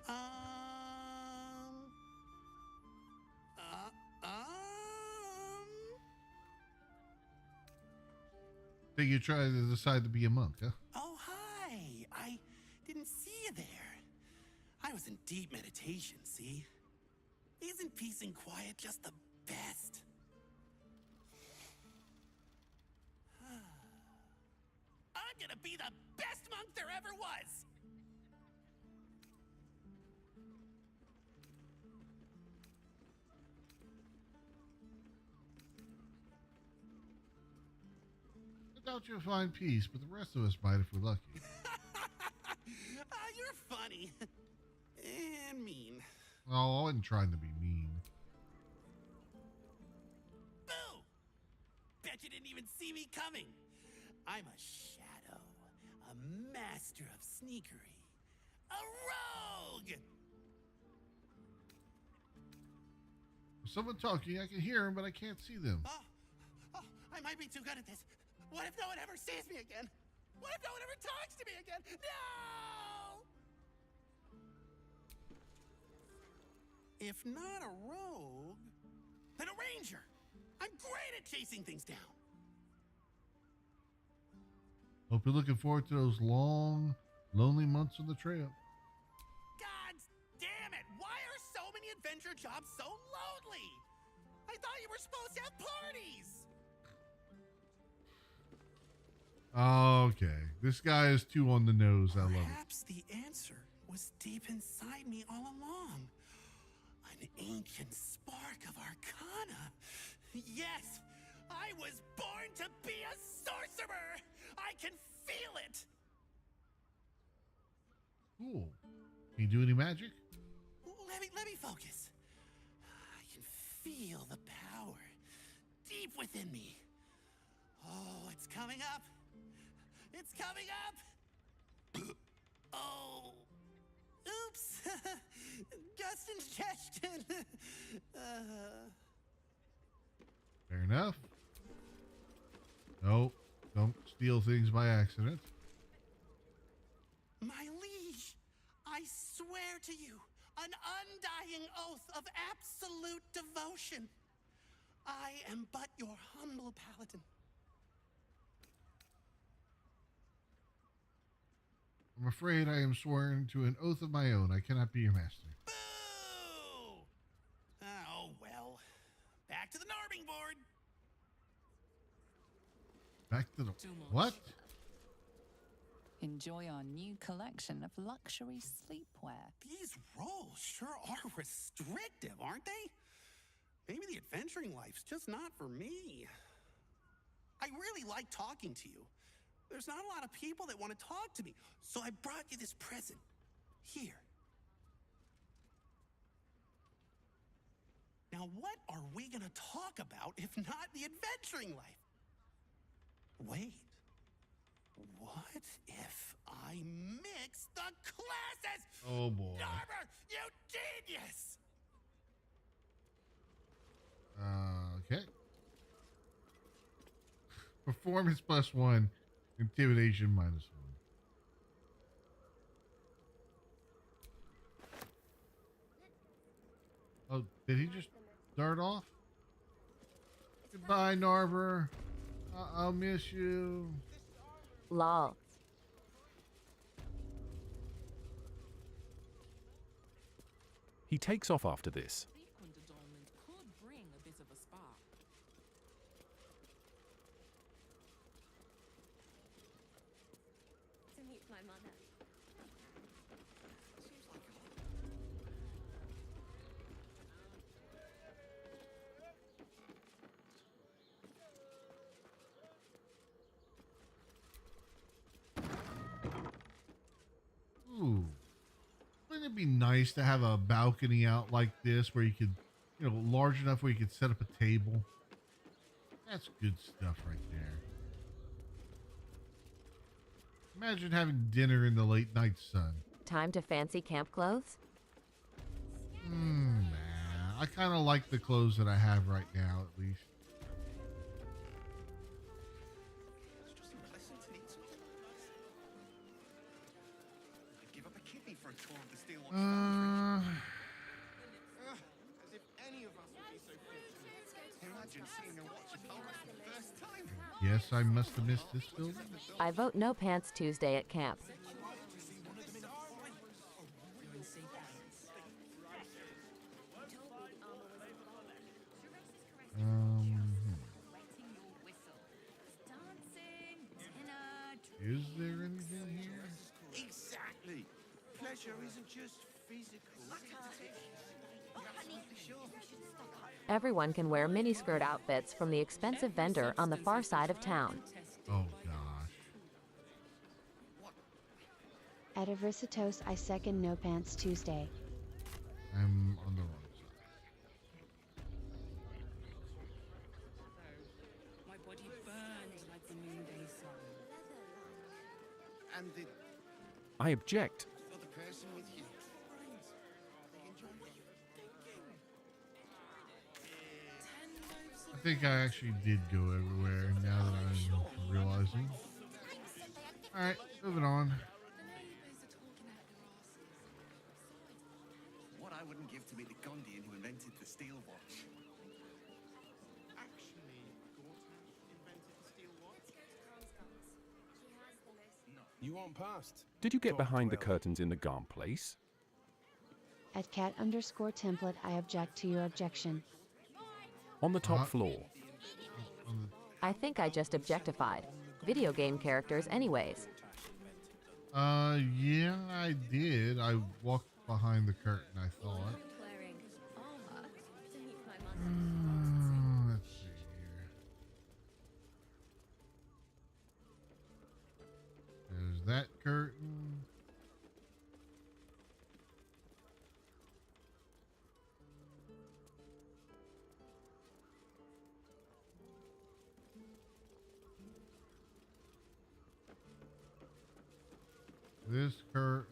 So you try to decide to be a monk, huh? Oh, hi. I didn't see you there. I was in deep meditation, see? Isn't peace and quiet just the best? I'm gonna be the best monk there ever was! I doubt you'll find peace, but the rest of us might if we're lucky. You're funny. And mean. Oh, I wasn't trying to be mean. Boo! Bet you didn't even see me coming. I'm a shadow, a master of sneakery, a rogue! someone talking. I can hear them, but I can't see them. I might be too good at this. What if no one ever sees me again? What if no one ever talks to me again? No! If not a rogue, then a ranger. I'm great at chasing things down. Hope you're looking forward to those long, lonely months on the trail. God damn it! Why are so many adventure jobs so lonely? I thought you were supposed to have parties! Okay, this guy is too on the nose. I love it. Perhaps the answer was deep inside me all along. An ancient spark of arcana. Yes, I was born to be a sorcerer! I can feel it! Cool. Can you do any magic? Let me focus. I can feel the power deep within me. Oh, it's coming up. It's coming up. Oh. Oops. Just ingestion. Fair enough. No, don't steal things by accident. My liege, I swear to you, an undying oath of absolute devotion. I am but your humble paladin. I'm afraid I am sworn to an oath of my own. I cannot be your master. Boo! Oh, well. Back to the Narbing board. Back to the... What? Enjoy our new collection of luxury sleepwear. These roles sure are restrictive, aren't they? Maybe the adventuring life's just not for me. I really like talking to you. There's not a lot of people that want to talk to me, so I brought you this present. Here. Now, what are we gonna talk about if not the adventuring life? Wait. What if I mix the classes? Oh, boy. Narber, you genius! Okay. Performance +1, intimidation -1. Oh, did he just dart off? Goodbye, Narber. I'll miss you. Lol. He takes off after this. Frequent adornment could bring a bit of a spark. To meet my mother. Ooh. Wouldn't it be nice to have a balcony out like this where you could, you know, large enough where you could set up a table? That's good stuff right there. Imagine having dinner in the late night sun. Time to fancy camp clothes? Nah, I kind of like the clothes that I have right now, at least. Give up a kidney for a tour of the steel watch. Uh, As if any of us would be so fortunate. Imagine seeing a watch at home for the first time. yes, I must have missed this building. I vote no pants Tuesday at camp. Is there anything here? Exactly. Pleasure isn't just physical. Everyone can wear miniskirt outfits from the expensive vendor on the far side of town. Oh, gosh. At Aversitos, I second No Pants Tuesday. I'm on the wrong side. My body burned like the noonday sun. And the I object. other person with you. think I actually did go everywhere now that I'm realizing. Alright, moving on. What I wouldn't give to meet the Gondian who invented the steel watch. Actually, Gortash invented the steel watch. You want past? Did you get behind the curtains in the Garm place? At cat_template, I object to your objection. On the top floor. I think I just objectified. Video game characters anyways. Yeah, I did. I walked behind the curtain, I thought. Let's see here. There's that curtain. This curtain.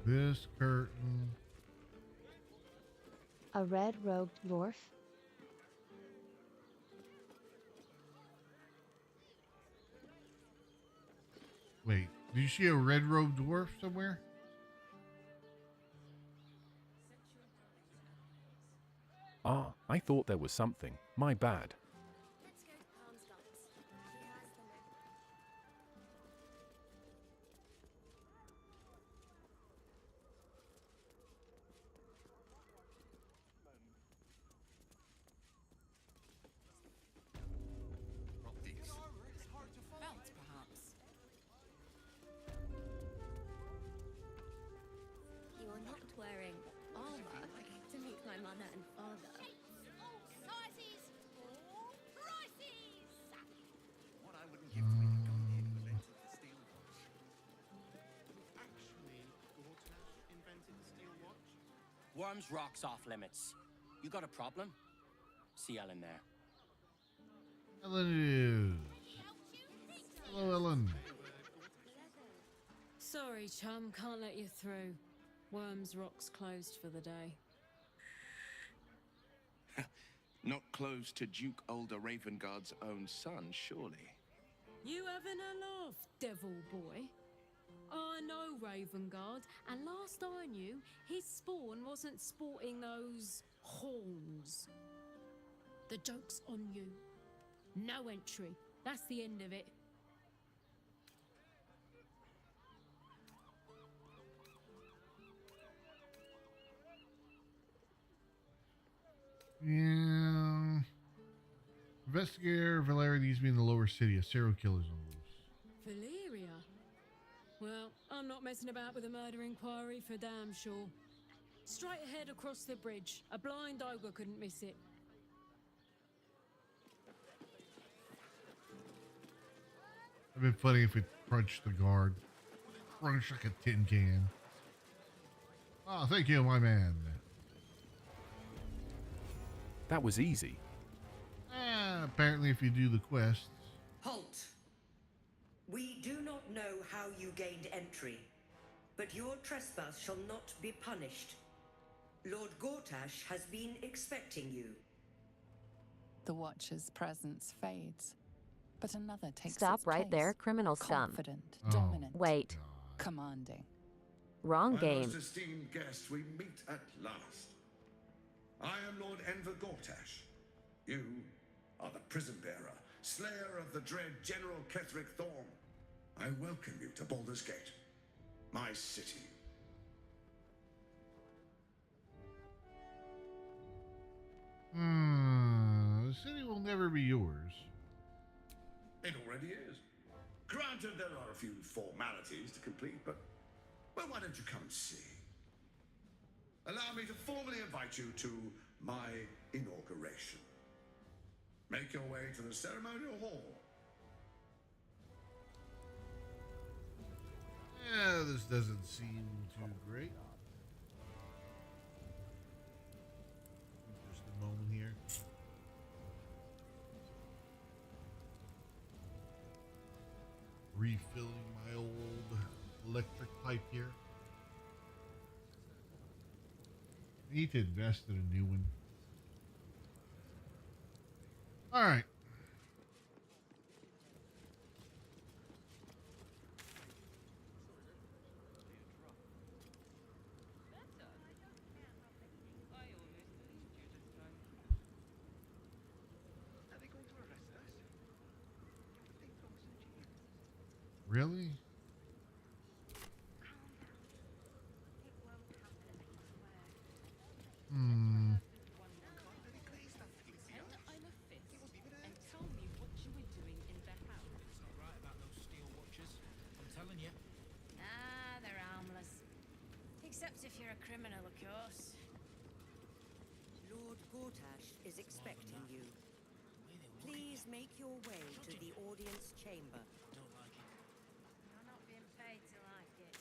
This curtain. A red-robed dwarf? Wait, do you see a red-robed dwarf somewhere? Ah, I thought there was something. My bad. Belt, perhaps. You are not wearing armor to meet my mother and father. What I wouldn't give to meet the Gondian who invented the steel watch. Actually, Gortash invented the steel watch. Worms rocks off limits. You got a problem? See Ellen there. Ellen it is. Hello, Ellen. Sorry, chum, can't let you through. Worms Rock's closed for the day. Not close to Duke Older Ravengard's own son, surely. You having a laugh, devil boy? I know Ravengard, and last I knew, his spawn wasn't sporting those horns. The joke's on you. No entry. That's the end of it. Yeah. Investigator Valeria needs to be in the lower city. A serial killer's on the loose. Valeria? Well, I'm not messing about with a murder inquiry for damn sure. Straight ahead across the bridge. A blind ogre couldn't miss it. It'd been funny if it crunched the guard. Crunch like a tin can. Oh, thank you, my man. That was easy. Apparently if you do the quests. Halt! We do not know how you gained entry, but your trespass shall not be punished. Lord Gortash has been expecting you. The Watcher's presence fades, but another takes Stop its right place. there, criminal scum. Confident, Oh. dominant, Wait. commanding. Wrong My game. most esteemed guest, we meet at last. I am Lord Enver Gortash. You are the prison bearer, slayer of the dread General Ketheric Thorm. I welcome you to Baldur's Gate, my city. The city will never be yours. It already is. Granted, there are a few formalities to complete, but well, why don't you come and see? Allow me to formally invite you to my inauguration. Make your way to the ceremonial hall. Yeah, this doesn't seem too great. Just a moment here. Refilling my old electric pipe here. Need to invest in a new one. All right. Really? Hmm. Pretend I'm a fist and tell me what you were doing in the house. It's not right about those steel watchers. I'm telling you. Ah, they're harmless. Except if you're a criminal, of course. Lord Gortash is expecting you. Please make your way to the audience chamber. Don't like it. You're not being paid to like it.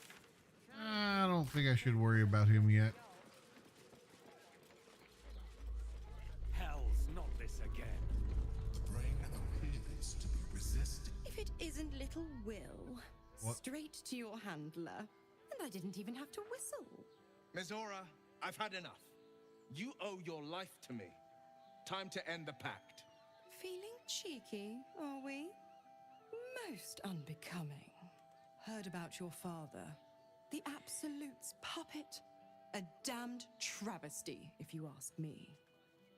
I don't think I should worry about him yet. Hell's not this again. The brain appears to be resisting. If it isn't little Will, What? straight to your handler. And I didn't even have to whistle. Mizora, I've had enough. You owe your life to me. Time to end the pact. Feeling cheeky, are we? Most unbecoming. Heard about your father. The Absolute's puppet. A damned travesty, if you ask me.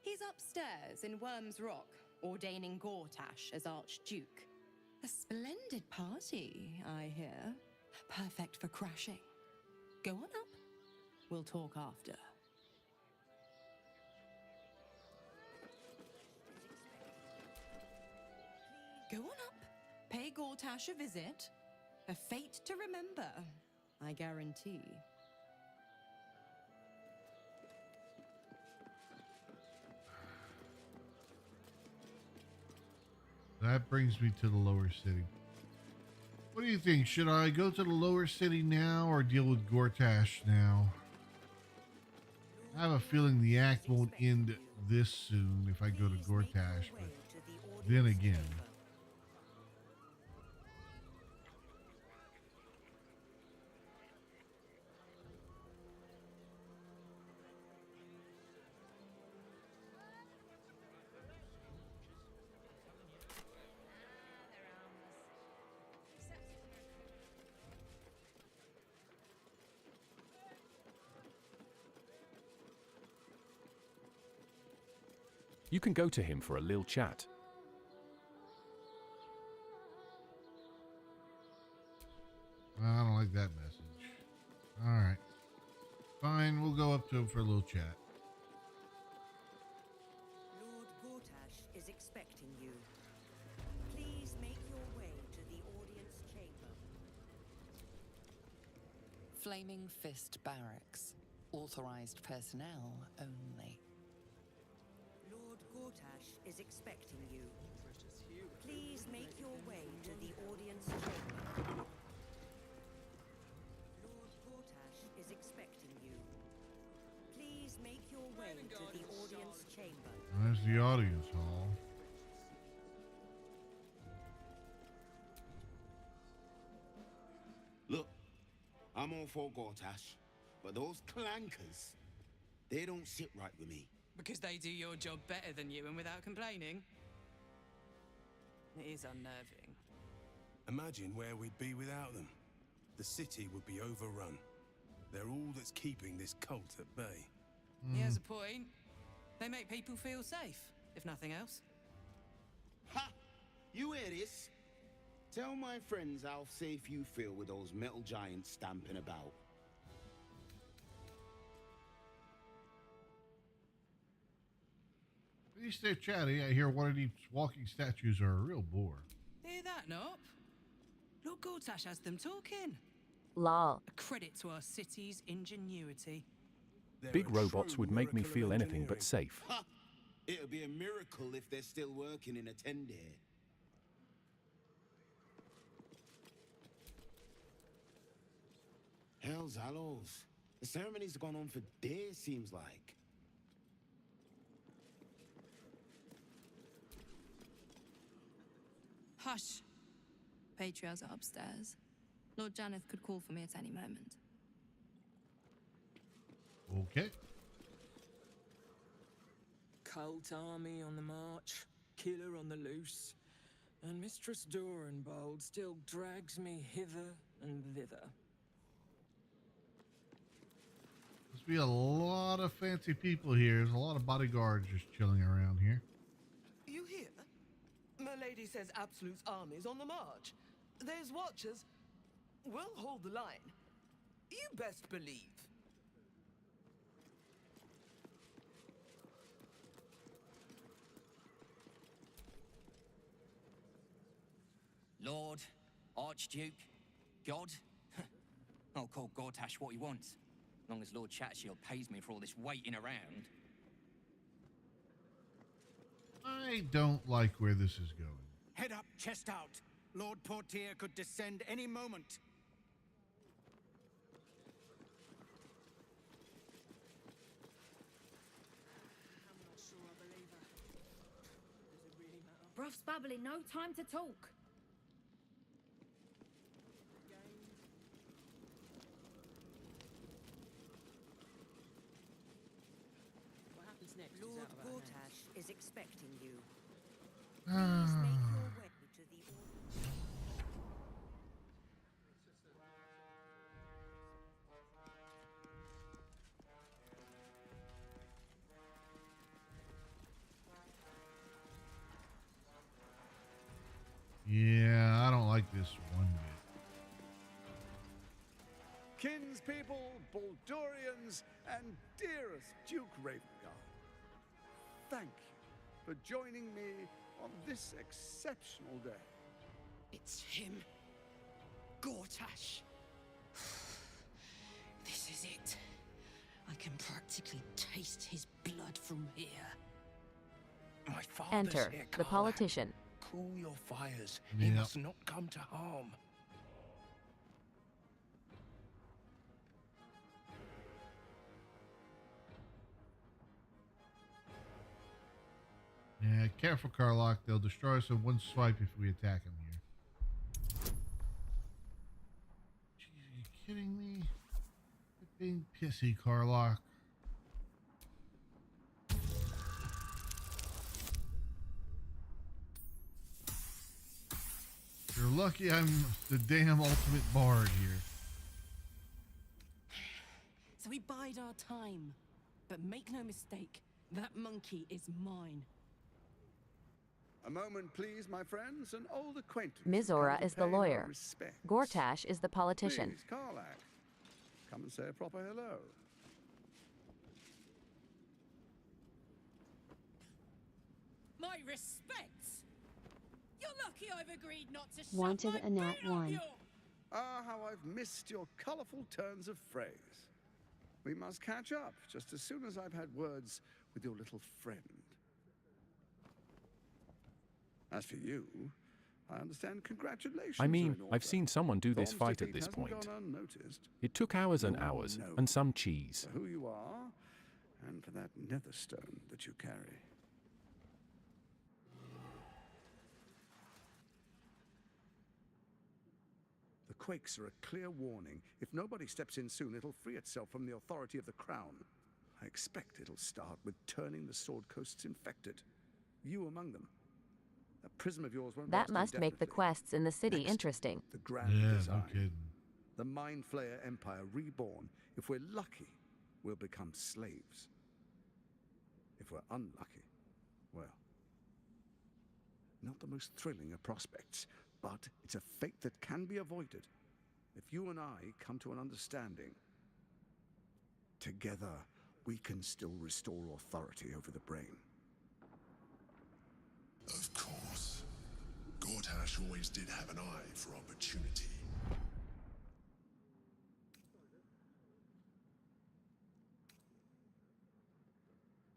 He's upstairs in Worm's Rock, ordaining Gortash as Archduke. A splendid party, I hear. Perfect for crashing. Go on up. We'll talk after. Go on up. Pay Gortash a visit. A fate to remember, I guarantee. That brings me to the lower city. What do you think? Should I go to the lower city now or deal with Gortash now? I have a feeling the act won't end this soon if I go to Gortash, but then again. You can go to him for a little chat. I don't like that message. All right. Fine, we'll go up to him for a little chat. Lord Gortash is expecting you. Please make your way to the audience chamber. Flaming Fist Barracks. Authorized personnel only. Lord Gortash is expecting you. Please make your way to the audience chamber. Lord Gortash is expecting you. Please make your way to the audience chamber. There's the audience hall. Look, I'm all for Gortash, but those clankers, they don't sit right with me. Because they do your job better than you and without complaining. It is unnerving. Imagine where we'd be without them. The city would be overrun. They're all that's keeping this cult at bay. He has a point. They make people feel safe, if nothing else. Ha! You hear this? Tell my friends how safe you feel with those metal giants stamping about. At least they're chatty. I hear one of these walking statues are a real bore. Hear that, Nop? Lord Gortash has them talking. Lol. A credit to our city's ingenuity. Big robots would make me feel anything but safe. Ha! It'll be a miracle if they're still working in a tender. Hell's hallows. The ceremony's gone on for days, seems like. Hush. Patriarchs are upstairs. Lord Janeth could call for me at any moment. Okay. cult army on the march, killer on the loose, and Mistress Dorenbold still drags me hither and thither. Must be a lot of fancy people here. There's a lot of bodyguards just chilling around here. You hear? My lady says Absolute's army's on the march. There's watchers. We'll hold the line. You best believe. Lord, Archduke, God. I'll call Gortash what he wants, as long as Lord Chatshield pays me for all this waiting around. I don't like where this is going. Head up, chest out. Lord Portier could descend any moment. I'm not sure I believe her. Does it really matter? Bruff's babbling, no time to talk. What happens next is Lord out of our hands. Gortash is expecting you. Please make your way to the... Yeah, I don't like this one bit. Kinspeople, Baldurians, and dearest Duke Ravengard, thank you for joining me on this exceptional day. It's him. Gortash. This is it. I can practically taste his blood from here. My father's Enter here, the Karlach. politician. Cool your fires. He Yep. must not come to harm. Yeah, careful, Karlach. They'll destroy us in one swipe if we attack them here. Jeez, are you kidding me? Quit being pissy, Karlach. You're lucky I'm the damn ultimate bard here. So we bide our time. But make no mistake, that monkey is mine. A moment, please, my friends. An old acquaintance. Mizora Come to is the pay her lawyer. respects. Gortash is the politician. Please, Karlach, come and say a proper hello. My respects! You're lucky I've agreed not to shut Wanted my a nat brain on 1. you! Ah, how I've missed your colorful turns of phrase. We must catch up just as soon as I've had words with your little friend. As for you, I understand congratulations. I mean, are in I've order. seen someone do this Thorn's fight at defeat this hasn't point. gone unnoticed. It took hours and You're hours, known and some cheese. for who you are, and for that netherstone that you carry. The quakes are a clear warning. If nobody steps in soon, it'll free itself from the authority of the crown. I expect it'll start with turning the Sword Coasts infected. You among them. That prism of yours won't That last must make the indefinitely. quests in the city Next, interesting. The grand Yeah, design. no kidding. The Mind Flayer Empire reborn. If we're lucky, we'll become slaves. If we're unlucky, well, not the most thrilling of prospects, but it's a fate that can be avoided if you and I come to an understanding. Together, we can still restore authority over the brain. Of course. Gortash always did have an eye for opportunity.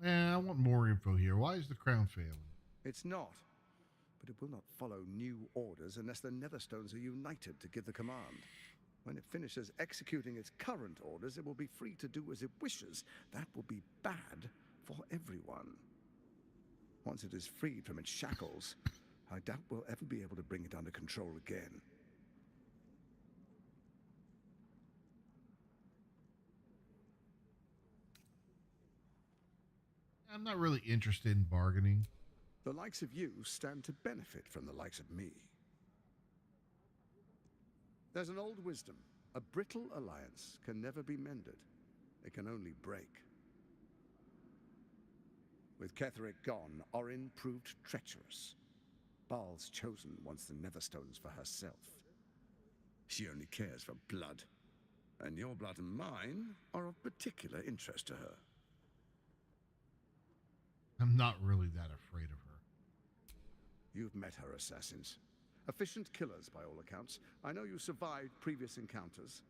I want more info here. Why is the crown failing? It's not. But it will not follow new orders unless the Netherstones are united to give the command. When it finishes executing its current orders, it will be free to do as it wishes. That will be bad for everyone. Once it is freed from its shackles, I doubt we'll ever be able to bring it under control again. I'm not really interested in bargaining. The likes of you stand to benefit from the likes of me. There's an old wisdom. A brittle alliance can never be mended. It can only break. With Ketheric gone, Orin proved treacherous. Baal's chosen wants the Netherstones for herself. She only cares for blood. And your blood and mine are of particular interest to her. I'm not really that afraid of her. You've met her assassins. Efficient killers, by all accounts. I know you survived previous encounters,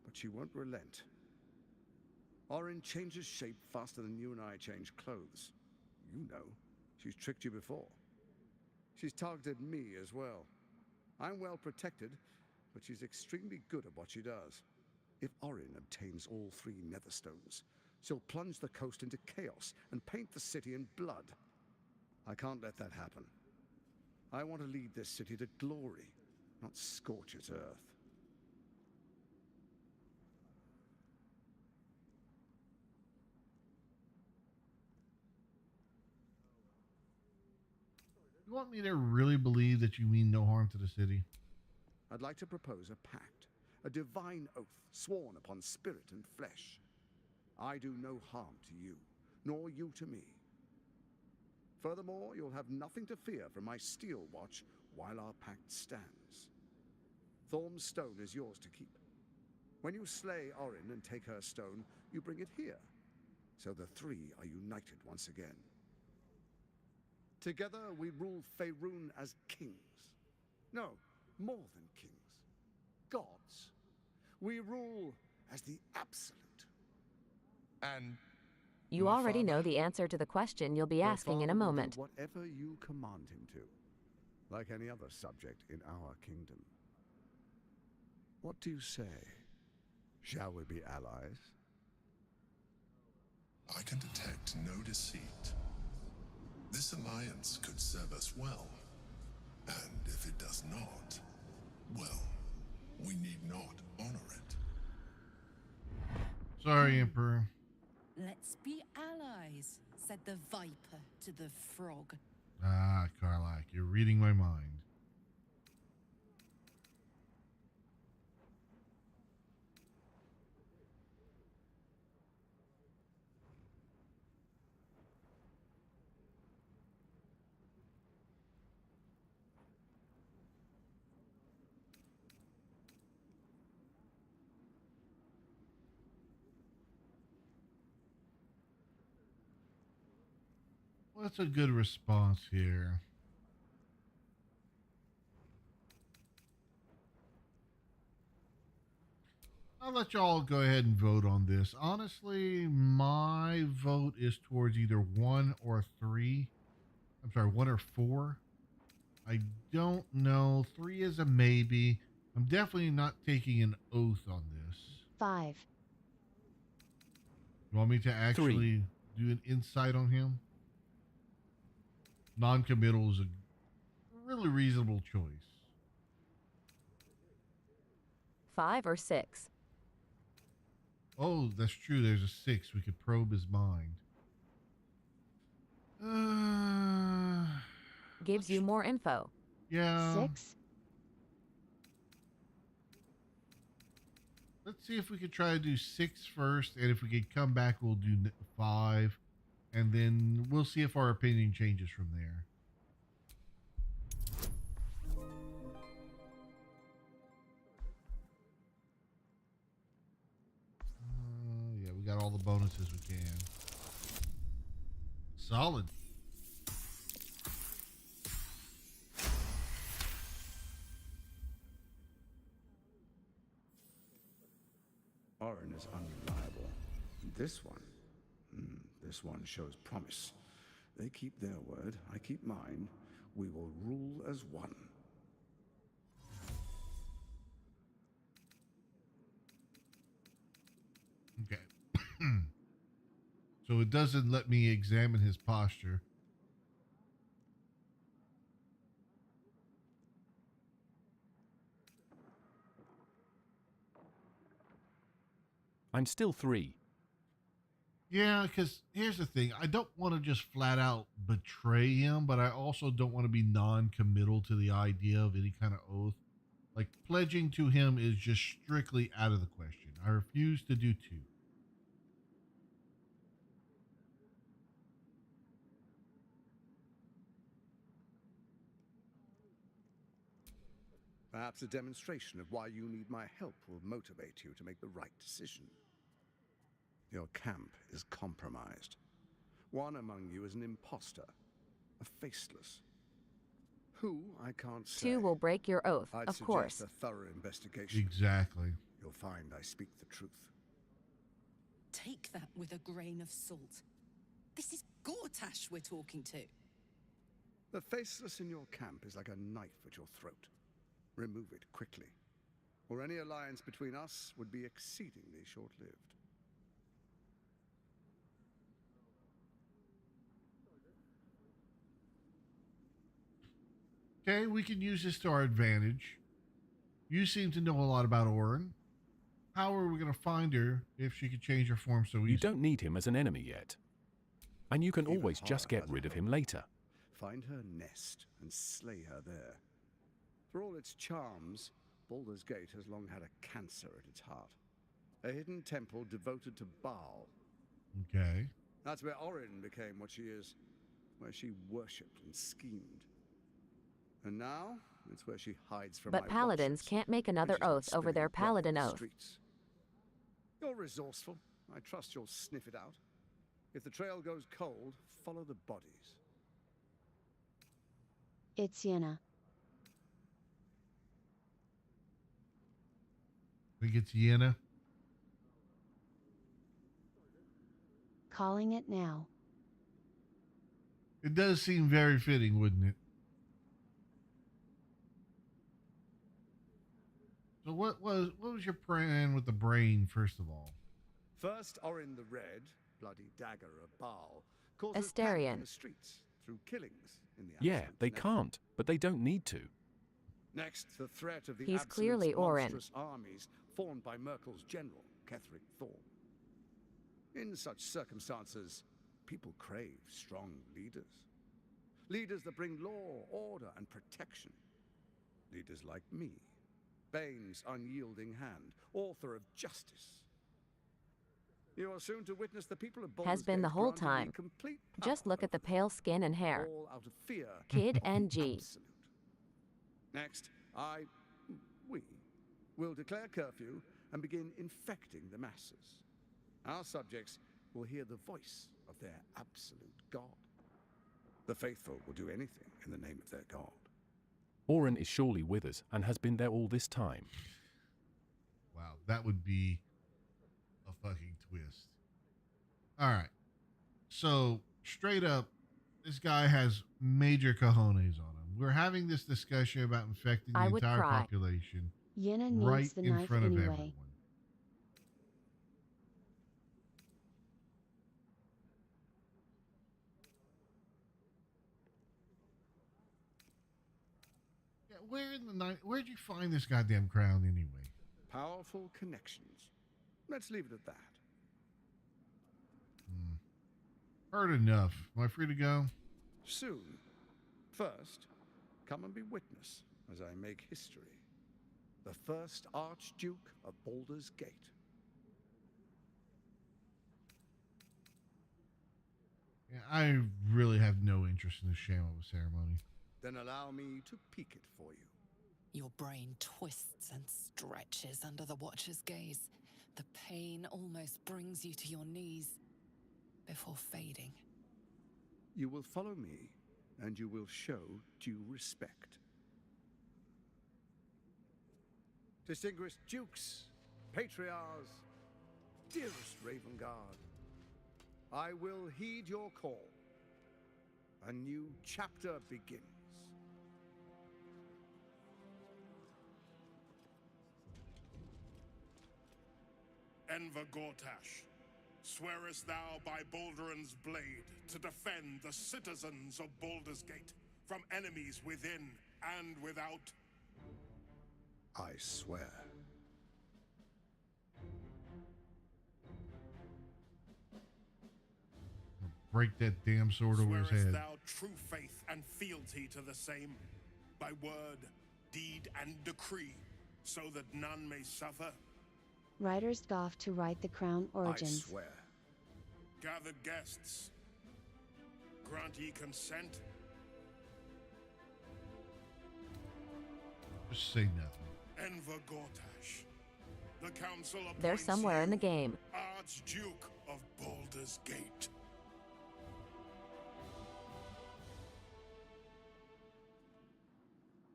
but she won't relent. Orin changes shape faster than you and I change clothes. You know, she's tricked you before. She's targeted me as well. I'm well protected, but she's extremely good at what she does. If Orin obtains all 3 Netherstones, she'll plunge the coast into chaos and paint the city in blood. I can't let that happen. I want to lead this city to glory, not scorch its earth. You want me to really believe that you mean no harm to the city? I'd like to propose a pact, a divine oath sworn upon spirit and flesh. I do no harm to you, nor you to me. Furthermore, you'll have nothing to fear from my steel watch while our pact stands. Thorm's stone is yours to keep. When you slay Orin and take her stone, you bring it here, so the 3 are united once again. Together we rule Faerun as kings. No, more than kings. Gods. We rule as the absolute. And You already know the answer to the question you'll be asking in a moment. Whatever you command him to, like any other subject in our kingdom. What do you say? Shall we be allies? I can detect no deceit. This alliance could serve us well. And if it does not, well, we need not honor it. Sorry, Emperor. Let's be allies, said the viper to the frog. Ah, Karlach, you're reading my mind. What's a good response here? I'll let y'all go ahead and vote on this. Honestly, my vote is towards either 1 or 3. I'm sorry, 1 or 4. I don't know. 3 is a maybe. I'm definitely not taking an oath on this. 5. You want me to actually do an insight on him? Non-committal is a really reasonable choice. 5 or 6? Oh, that's true. There's a 6. We could probe his mind. Gives you more info. Yeah. 6? Let's see if we could try to do 6 first, and if we could come back, we'll do 5, and then we'll see if our opinion changes from there. Yeah, we got all the bonuses we can. Solid. Orin is unreliable. This one shows promise. They keep their word, I keep mine. We will rule as one. Okay. So it doesn't let me examine his posture. I'm still 3. Yeah, because here's the thing. I don't want to just flat out betray him, but I also don't want to be non committal to the idea of any kind of oath. Like, pledging to him is just strictly out of the question. I refuse to do two. Perhaps a demonstration of why you need my help will motivate you to make the right decision. Your camp is compromised. One among you is an imposter, a faceless. Who, I can't say. Two will break your oath, I'd of suggest course. a thorough investigation. Exactly. You'll find I speak the truth. Take that with a grain of salt. This is Gortash we're talking to. The faceless in your camp is like a knife at your throat. Remove it quickly, or any alliance between us would be exceedingly short-lived. Okay, we can use this to our advantage. You seem to know a lot about Orin. How are we going to find her if she could change her form so easily? You don't need him as an enemy yet. And you can always just get rid of him later. Find her nest and slay her there. For all its charms, Baldur's Gate has long had a cancer at its heart. A hidden temple devoted to Baal. Okay. That's where Orin became what she is, where she worshipped and schemed. And now, it's where she hides from But my paladins watchers, can't make another when she's not oath over spilling their blood paladin on the oath. streets. You're resourceful. I trust you'll sniff it out. If the trail goes cold, follow the bodies. It's Yenna. I think it's Yenna. Calling it now. It does seem very fitting, wouldn't it? So what was your plan with the brain, first of all? First, Orin the Red, bloody dagger of Baal, causes Astarion. panic in the streets through killings in the Yeah, Absolute they Nether. can't, but they don't need to. Next, the threat of the He's Absolute's clearly Orin. monstrous armies formed by Merkel's general, Ketheric Thorn. In such circumstances, people crave strong leaders. Leaders that bring law, order, and protection. Leaders like me, Bane's unyielding hand, author of justice. You are soon to witness the people of Baldur's Has been Gate the whole granting me time. complete Just power look at the pale skin and hair. all out of fear. Kid and G. Absolute. Next, we will declare curfew and begin infecting the masses. Our subjects will hear the voice of their absolute God. The faithful will do anything in the name of their God. Orin is surely with us and has been there all this time. Wow, that would be a fucking twist. All right. So, straight up, this guy has major cojones on him. We're having this discussion about infecting the I would entire cry. population Yenna needs right the in knife front of anyway. everyone. Yeah, where in the night? Where'd you find this goddamn crown anyway? Powerful connections. Let's leave it at that. Heard enough. Am I free to go? Soon. First, come and be witness as I make history. The first Archduke of Baldur's Gate. Yeah, I really have no interest in this sham of a ceremony. Then allow me to peek it for you. Your brain twists and stretches under the Watcher's gaze. The pain almost brings you to your knees before fading. You will follow me, and you will show due respect. Distinguished dukes, patriarchs, dearest Raven Guard, I will heed your call. A new chapter begins. Enver Gortash, swearest thou by Balduran's blade to defend the citizens of Baldur's Gate from enemies within and without? I swear. break that damn sword over his Swearest head. thou true faith and fealty to the same, by word, deed, and decree, so that none may suffer? Writers scoff to write the crown origins. I swear. Gathered guests, grant ye consent? Just say nothing. Enver Gortash, the council appoints They're somewhere in the you game. Archduke of Baldur's Gate.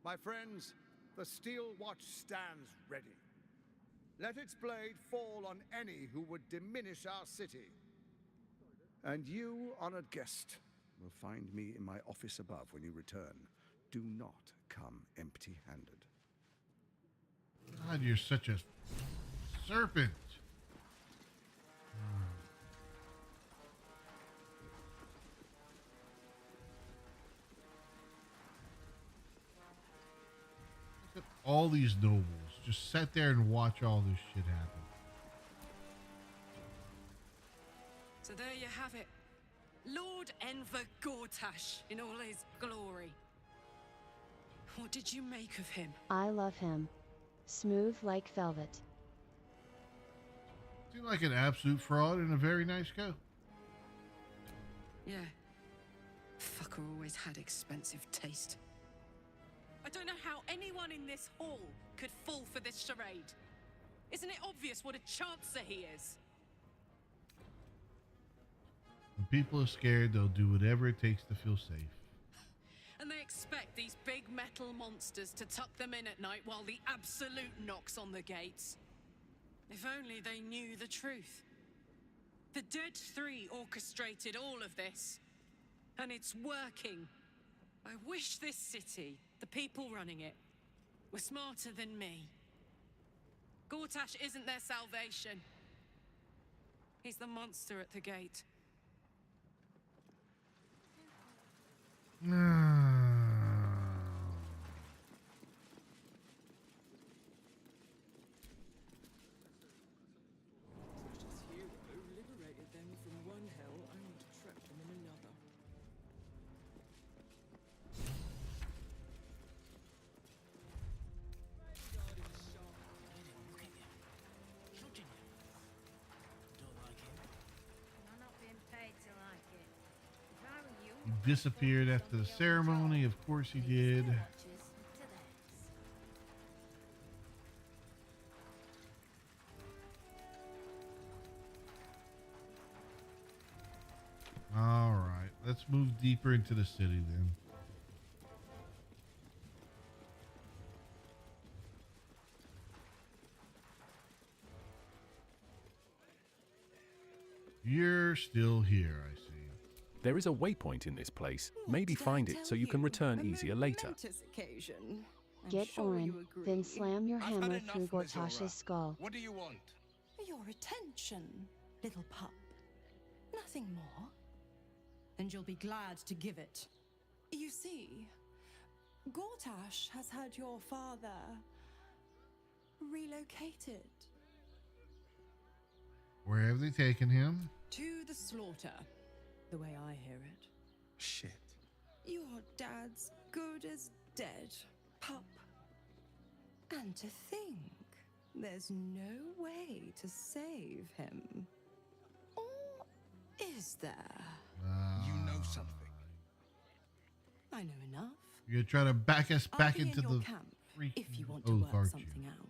My friends, the steel watch stands ready. Let its blade fall on any who would diminish our city. And you, honored guest, will find me in my office above when you return. Do not come empty-handed. God, you're such a serpent. Look at all these nobles. Just sat there and watch all this shit happen. So there you have it. Lord Enver Gortash in all his glory. What did you make of him? I love him. Smooth like velvet. Seemed like an absolute fraud and a very nice guy. Yeah. Fucker always had expensive taste. I don't know how anyone in this hall could fall for this charade. Isn't it obvious what a chancer he is? When people are scared, they'll do whatever it takes to feel safe. And they expect these big metal monsters to tuck them in at night while the Absolute knocks on the gates. If only they knew the truth. The Dead Three orchestrated all of this. And it's working. I wish this city, the people running it, were smarter than me. Gortash isn't their salvation. He's the monster at the gate. Liberated them from one hell, only to trap them in another. He disappeared after the ceremony. Of course he did. All right, let's move deeper into the city then. You're still here, I see. There is a waypoint in this place. Maybe find it so you can return easier later. Occasion. I'm Get sure Orin, you agree. then slam your I've had hammer enough, through Mizora. Gortash's skull. What do you want? Your attention, little pup. Nothing more. And you'll be glad to give it. You see, Gortash has had your father relocated. Where have they taken him? To the slaughter, the way I hear it. Shit. Your dad's good as dead, pup. And to think, there's no way to save him. Or is there? You know something. I know enough. You're gonna try to back us I'll back be into in your the camp freaking if you want to oath, work aren't something you? out.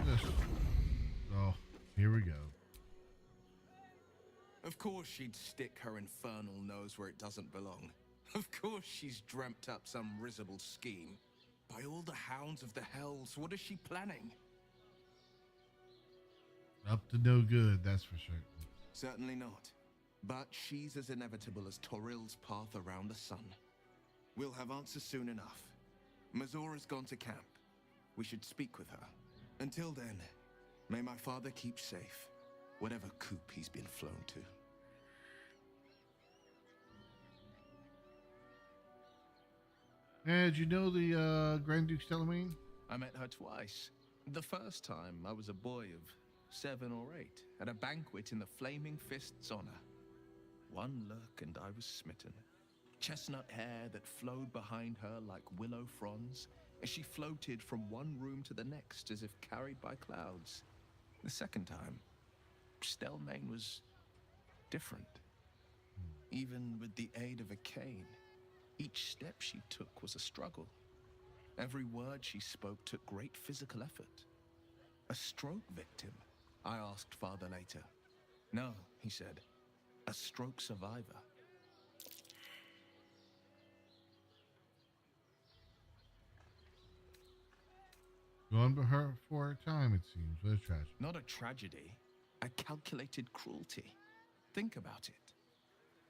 Yes. Oh, here we go. Of course she'd stick her infernal nose where it doesn't belong. Of course she's dreamt up some risible scheme. By all the hounds of the hells, what is she planning? Up to no good, that's for certain. Certainly not. But she's as inevitable as Toril's path around the sun. We'll have answers soon enough. Mizora's gone to camp. We should speak with her. Until then, may my father keep safe, whatever coop he's been flown to. Did you know the Grand Duke Stelamine? I met her twice. The first time I was a boy of 7 or 8 at a banquet in the Flaming Fist's honor. One look and I was smitten. Chestnut hair that flowed behind her like willow fronds as she floated from one room to the next as if carried by clouds. The second time, Stelmane was different. Even with the aid of a cane, each step she took was a struggle. Every word she spoke took great physical effort. A stroke victim? I asked Father later. No, he said. A stroke survivor. Gone by her for a time, it seems. What a tragedy. Not a tragedy. A calculated cruelty. Think about it.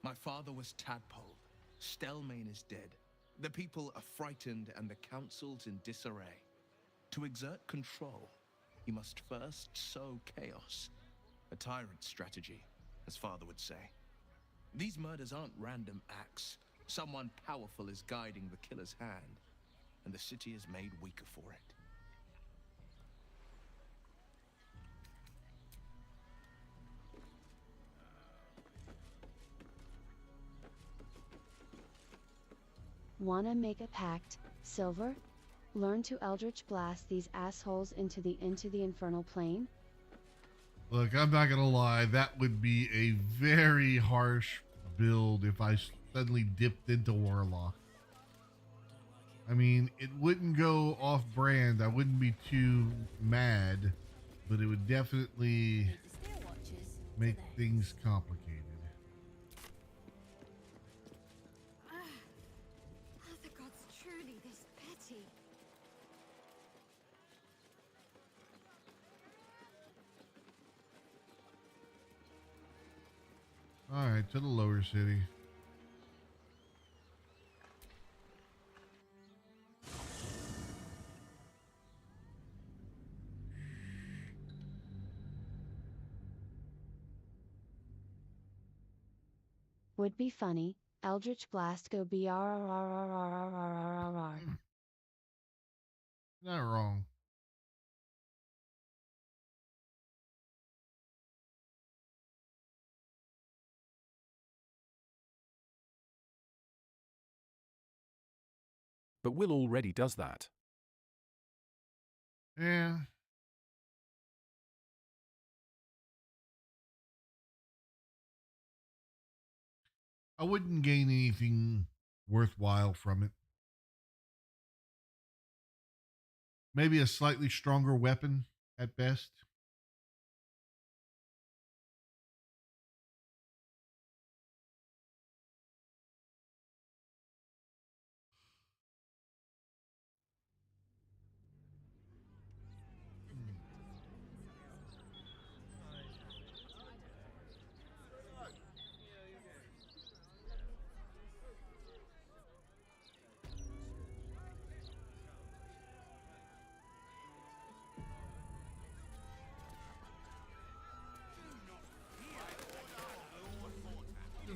My father was tadpoled. Stelmane is dead. The people are frightened and the council's in disarray. To exert control, you must first sow chaos. A tyrant's strategy, as father would say. These murders aren't random acts. Someone powerful is guiding the killer's hand, and the city is made weaker for it. Wanna make a pact, Silver? Learn to Eldritch Blast these assholes into the infernal plane? Look, I'm not gonna lie, that would be a very harsh build if I suddenly dipped into Warlock. I mean, it wouldn't go off brand, I wouldn't be too mad, but it would definitely make things complicated. Are the gods truly this petty? Alright, to the lower city. Would be funny, Eldritch Blast go brrrr. Not wrong. But Will already does that. Yeah. I wouldn't gain anything worthwhile from it. Maybe a slightly stronger weapon at best.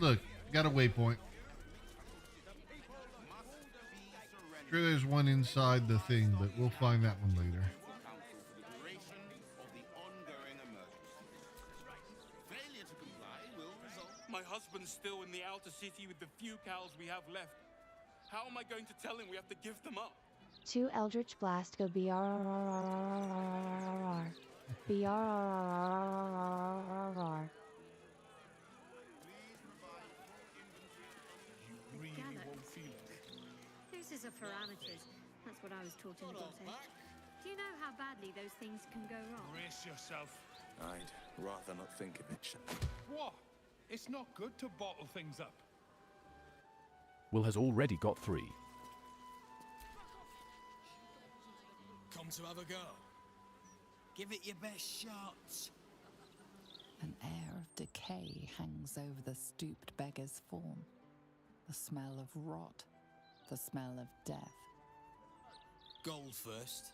Look, got a waypoint. Sure, there's one inside the thing, but we'll find that one later. My husband's still in the outer city with the few cows we have left. How am I going to tell him we have to give them up? To Eldritch Blast go brrrr. Brrrr. This is a parameters. That's what I was taught in the Gote. Do you know how badly those things can go wrong? Brace yourself. I'd rather not think of it. What? It's not good to bottle things up. Will has already got 3. Come to have a go. Give it your best shot. An air of decay hangs over the stooped beggar's form. The smell of rot. The smell of death. Gold first.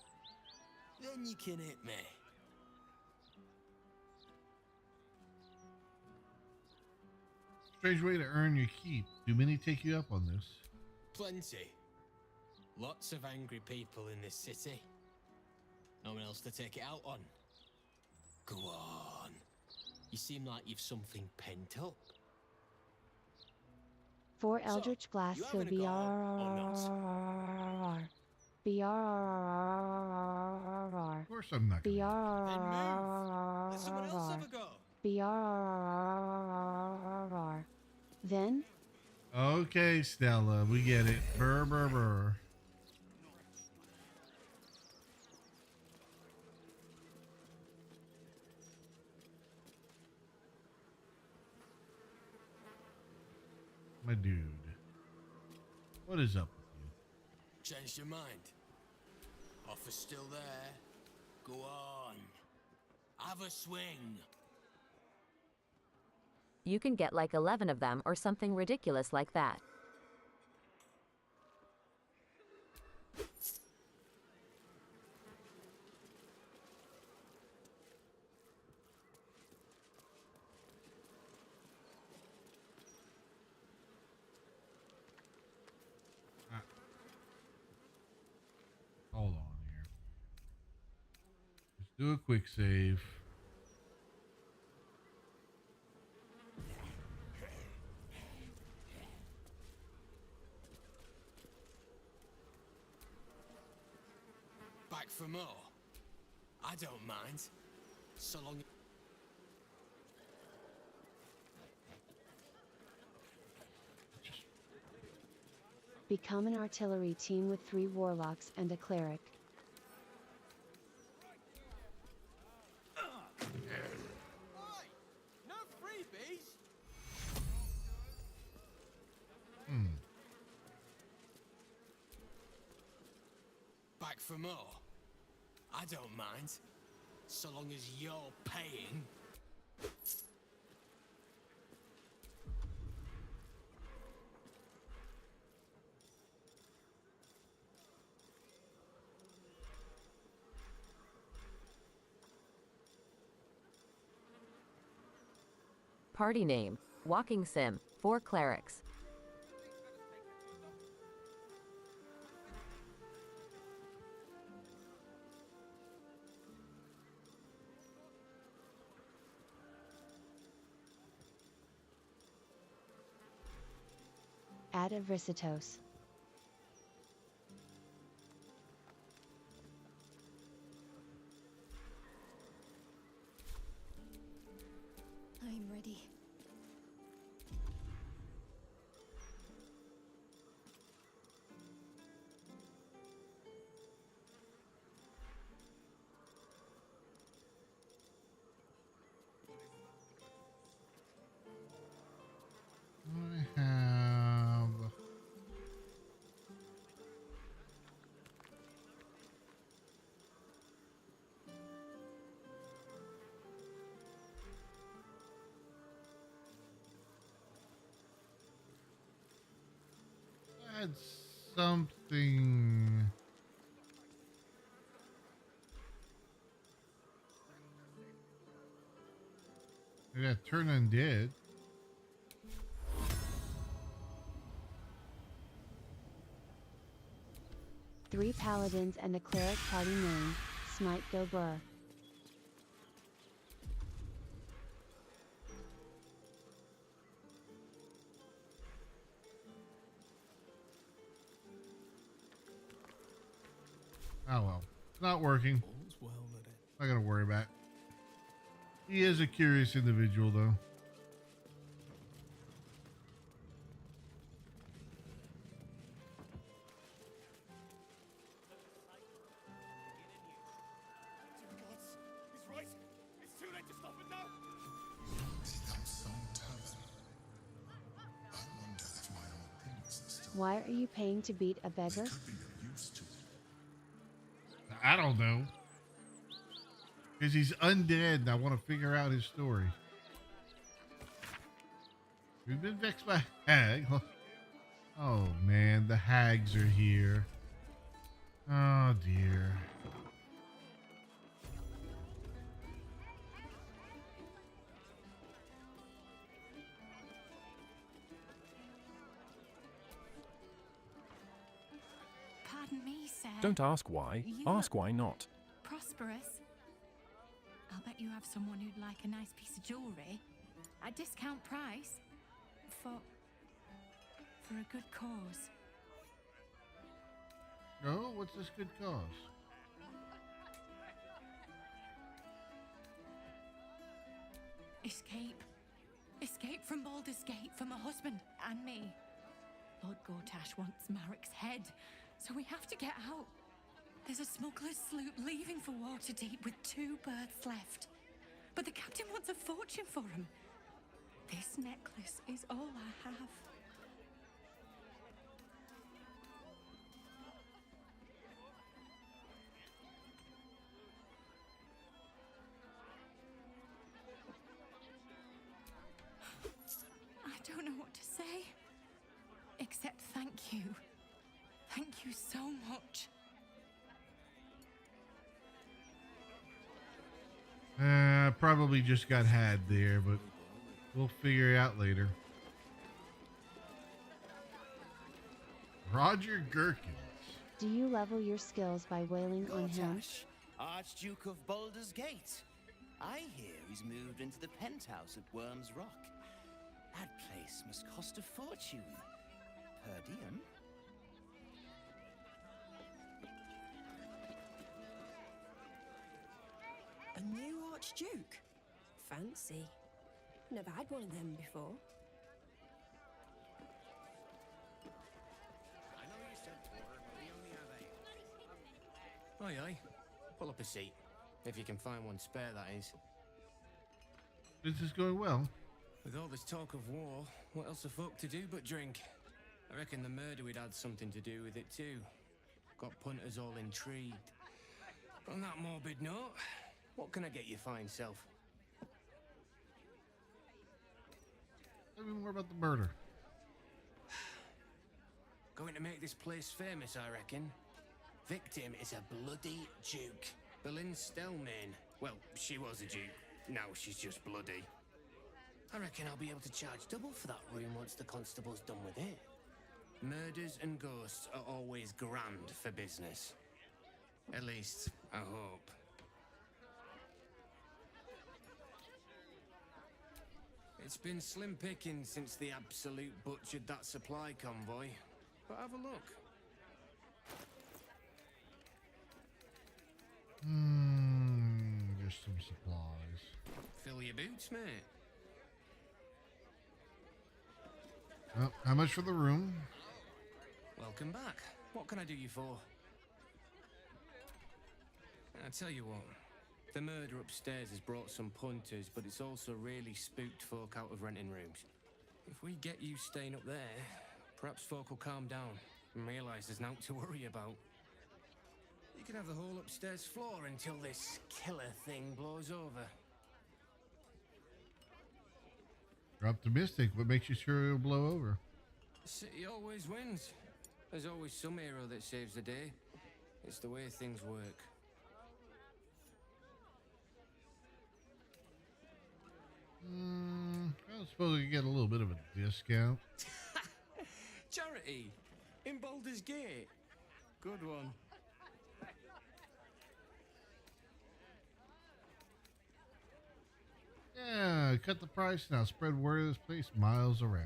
Then you can hit me. Strange way to earn your keep. Do many take you up on this? Plenty. Lots of angry people in this city. No one else to take it out on. Go on. You seem like you've something pent up. 4 Eldritch Blasts you go having a go or not? BRRRR. Of course I'm not gonna. BRRRR. Let someone else have a go. BRRRR. Then? Okay, Stella, we get it. Brr, brr, brr. My dude. What is up with you? Changed your mind? Offer's still there. Go on. Have a swing. You can get like 11 of them or something ridiculous like that. Hold on here. Let's do a quick save. Back for more? I don't mind. So long. Become an artillery team with 3 warlocks and a cleric. No freebies. Back for more? I don't mind. So long as you're paying. Party name, Walking Sim, 4 clerics. Add a Vrisitos. I'm ready. I have I had something. I got turn undead. Three paladins and a cleric party name, Smite Go Burr. Oh well. It's not working. Not gonna worry about it. He is a curious individual though. Why are you paying to beat a beggar? I don't know. Because he's undead and I want to figure out his story. We've been vexed by hag. Oh man, the hags are here. Oh dear. Pardon me, sir. Don't ask why, ask why not. prosperous. I'll bet you have someone who'd like a nice piece of jewelry at discount price for a good cause. No, what's this good cause? Escape from Baldur's Gate for my husband and me. Lord Gortash wants Marek's head, so we have to get out. There's a smuggler's sloop leaving for Waterdeep with 2 berths left. But the captain wants a fortune for him. This necklace is all I have. I don't know what to say, except thank you. Thank you so much. Probably just got had there, but we'll figure it out later. Roger Gherkins. Do you level your skills by wailing on him? Gortash, Archduke of Baldur's Gate. I hear he's moved into the penthouse at Worm's Rock. That place must cost a fortune. Per diem. A new Archduke? Fancy. Never had one of them before. Aye, aye. Pull up a seat. If you can find one spare, that is. This is going well. With all this talk of war, what else a folk to do but drink? I reckon the murder we'd had something to do with it too. Got punters all intrigued. On that morbid note, what can I get you fine self? Tell me more about the murder. Going to make this place famous, I reckon. Victim is a bloody duke. Boleyn Stelmane. Well, she was a duke. Now she's just bloody. I reckon I'll be able to charge double for that room once the constable's done with it. Murders and ghosts are always grand for business. At least, I hope. It's been slim pickings since the Absolute butchered that supply convoy. But have a look. Just some supplies. Fill your boots, mate. Well, how much for the room? Welcome back. What can I do you for? I tell you what. The murder upstairs has brought some punters, but it's also really spooked folk out of renting rooms. If we get you staying up there, perhaps folk will calm down and realise there's naught to worry about. You can have the whole upstairs floor until this killer thing blows over. You're optimistic. What makes you sure it'll blow over? The city always wins. There's always some hero that saves the day. It's the way things work. I suppose we get a little bit of a discount. Charity in Baldur's Gate. Good one. Yeah, cut the price now. Spread word of this place miles around.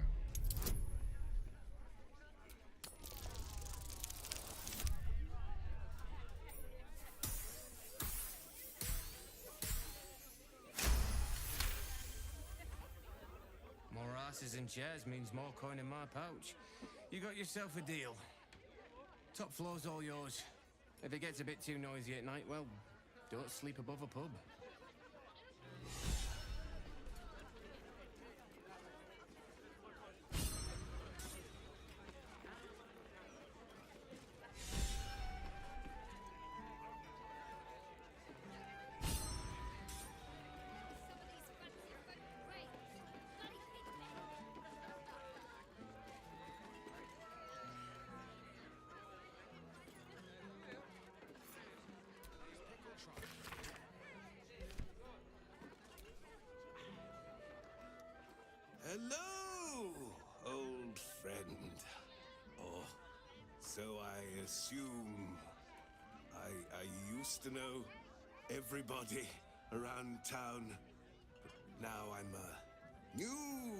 More asses and chairs means more coin in my pouch. You got yourself a deal. Top floor's all yours. If it gets a bit too noisy at night, well, don't sleep above a pub. Hello, old friend. Oh, so I assume I used to know everybody around town. But now I'm a new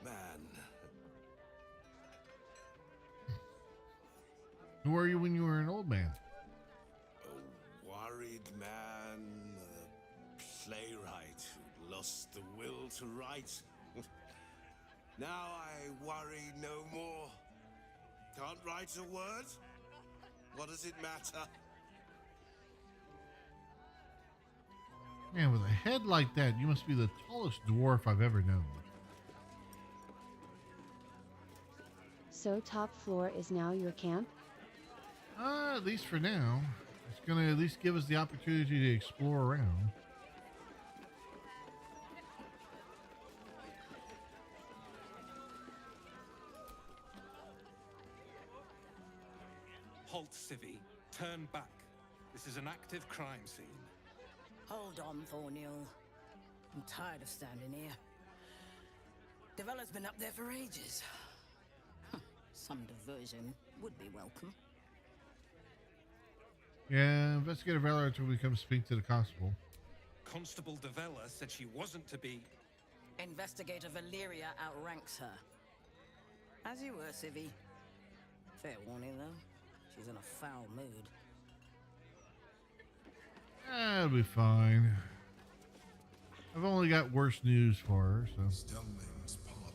man. Who were you when you were an old man? A worried man, a playwright who lost the will to write. Now I worry no more. Can't write a word? What does it matter? Man, with a head like that, you must be the tallest dwarf I've ever known. So top floor is now your camp? At least for now. It's going to at least give us the opportunity to explore around. Halt, Civvy. Turn back. This is an active crime scene. Hold on, Thornhill. I'm tired of standing here. Devella's been up there for ages. Some diversion would be welcome. Yeah, investigator Valor until we come speak to the constable. Constable Devella said she wasn't to be... Investigator Valeria outranks her. As you were, Civvy. Fair warning, though. She's in a foul mood. It'll be fine. I've only got worse news for her, so... Stelling's parlor.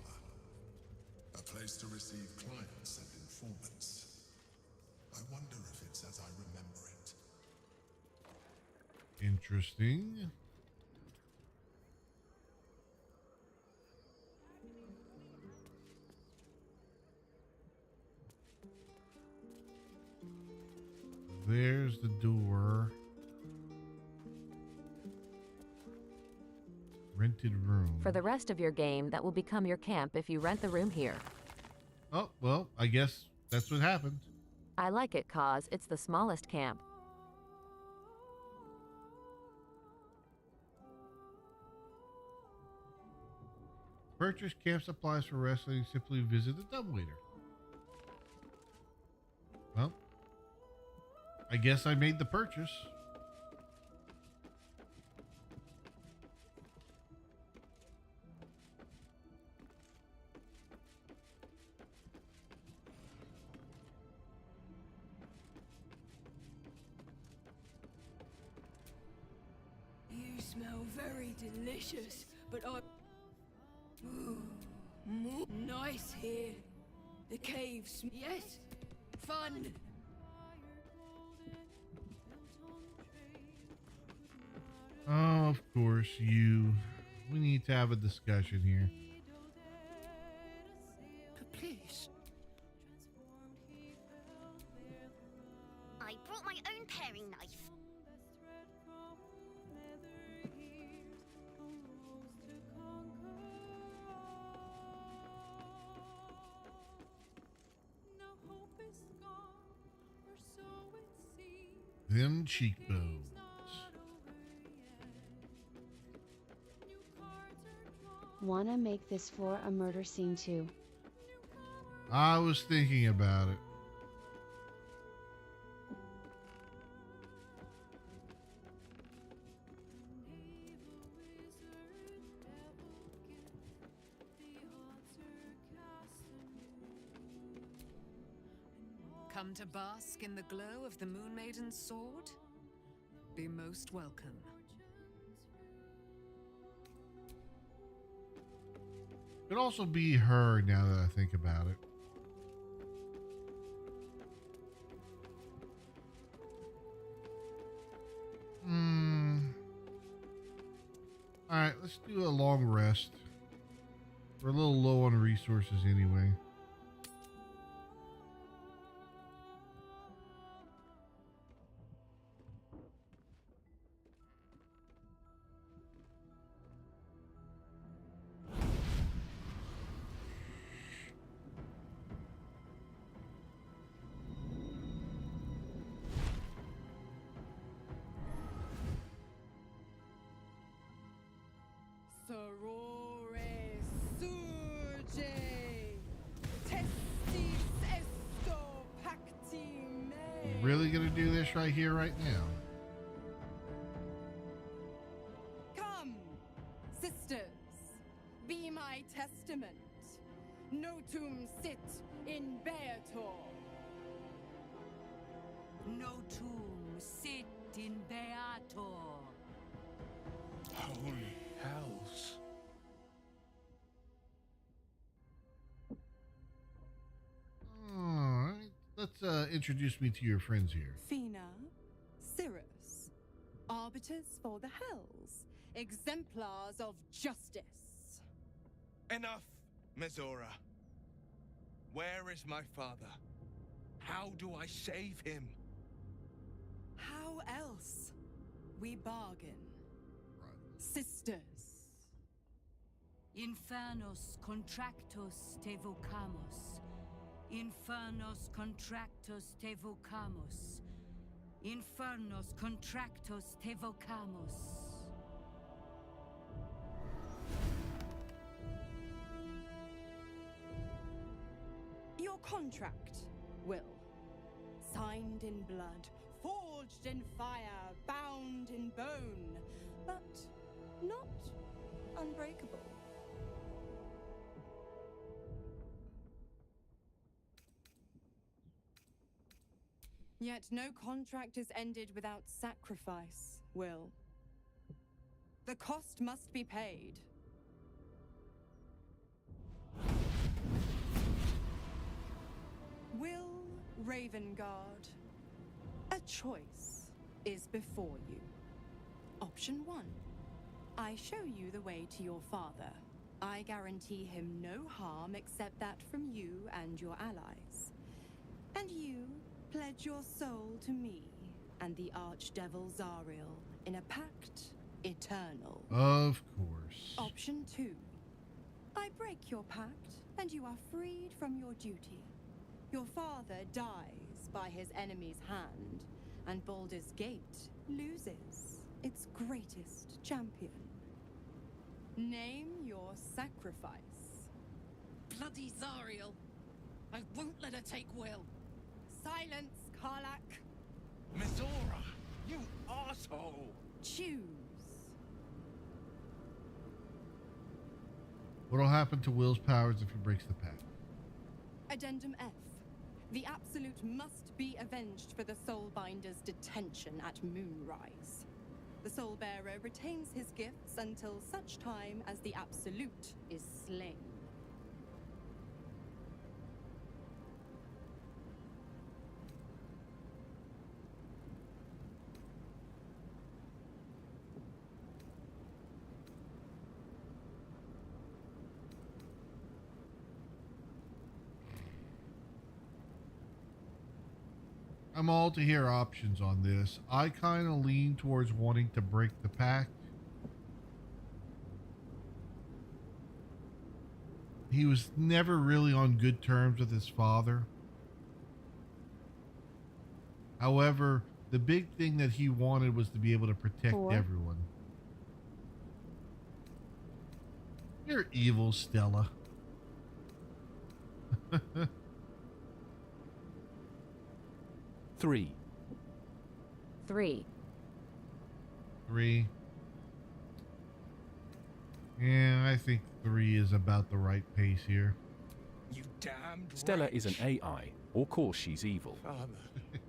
A place to receive clients and informants. I wonder if it's as I remember it. Interesting. There's the door. Rented room. For the rest of your game, that will become your camp if you rent the room here. Oh, well, I guess that's what happened. I like it, cause it's the smallest camp. Purchase camp supplies for wrestling. Simply visit the dumbwaiter. Well, I guess I made the purchase. You smell very delicious, but I... Ooh, nice here. The caves, yes, fun. Oh, of course, you. We need to have a discussion here. Please. I brought my own paring knife. Them cheekbones. Wanna make this floor a murder scene too? I was thinking about it. Come to bask in the glow of the Moon Maiden's sword? Be most welcome. Could also be her now that I think about it. Alright, let's do a long rest. We're a little low on resources anyway. Really gonna do this right here, right now? Notum sit in Beator. Notum sit in Beator. Holy hells. All right. Let's introduce me to your friends here. Fina, Cirrus, arbiters for the hells, exemplars of justice. Enough, Mizora. Where is my father? How do I save him? How else? We bargain. Sisters. Infernos contractos te vocamos. Infernos contractos te vocamos. Infernos contractos te vocamos. Your contract, Will. Signed in blood, forged in fire, bound in bone, but not unbreakable. Yet no contract is ended without sacrifice, Will. The cost must be paid. Will Ravengard, a choice is before you. Option 1. I show you the way to your father. I guarantee him no harm except that from you and your allies. And you pledge your soul to me and the Archdevil Zariel in a pact eternal. Of course. Option 2. I break your pact and you are freed from your duty. Your father dies by his enemy's hand, and Baldur's Gate loses its greatest champion. Name your sacrifice. Bloody Zariel. I won't let her take Will. Silence, Karlak. Mizora, you arsehole! Choose. What'll happen to Will's powers if he breaks the pact? Addendum F. The Absolute must be avenged for the Soulbinder's detention at Moonrise. The Soulbearer retains his gifts until such time as the Absolute is slain. I'm all to hear options on this. I kind of lean towards wanting to break the pact. He was never really on good terms with his father. However, the big thing that he wanted was to be able to protect everyone. You're evil, Stella. 3. 3. 3. Yeah, I think 3 is about the right pace here. You damned Stella wretch. is an AI, or course she's evil. Father.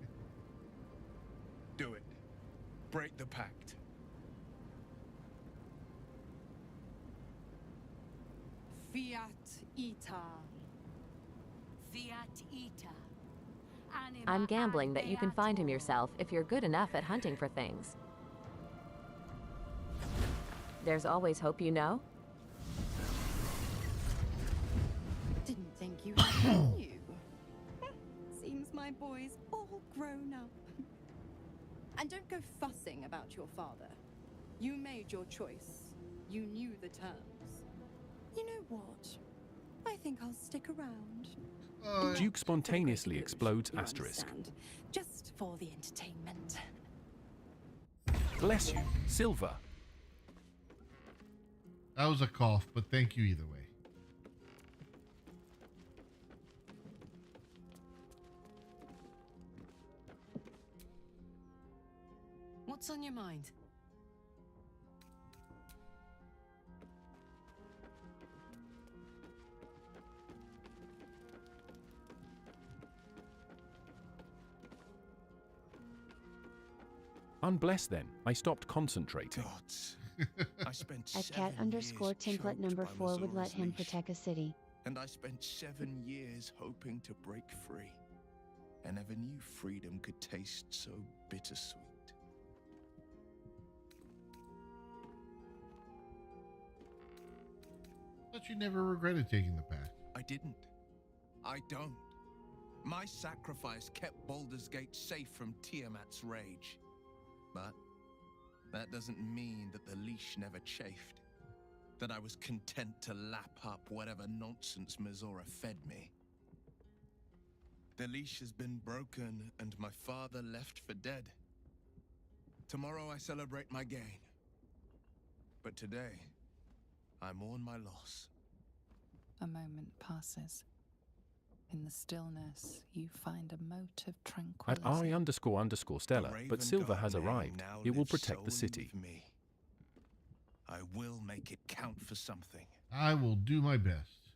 Do it. Break the pact. Fiat Ita. Fiat Ita. I'm gambling that you can find him yourself if you're good enough at hunting for things. There's always hope, you know? Didn't think you had it in you. Seems my boy's all grown up. And don't go fussing about your father. You made your choice. You knew the terms. You know what? I think I'll stick around. Duke spontaneously explodes asterisk. Just for the entertainment. Bless you, Silver. That was a cough, but thank you either way. What's on your mind? Unbless then, I stopped concentrating. Gods. I spent At cat 7 years _ template choked number by 4 would let Mazora's him leash. protect a city. And I spent 7 years hoping to break free. I never knew freedom could taste so bittersweet. But you never regretted taking the path. I didn't. I don't. My sacrifice kept Baldur's Gate safe from Tiamat's rage. But that doesn't mean that the leash never chafed. That I was content to lap up whatever nonsense Mizora fed me. The leash has been broken and my father left for dead. Tomorrow I celebrate my gain. But today, I mourn my loss. A moment passes. In the stillness, you find a mote of At tranquility. I__Stella, but Silver has arrived. It will protect the city. I will make it count for something. I will do my best.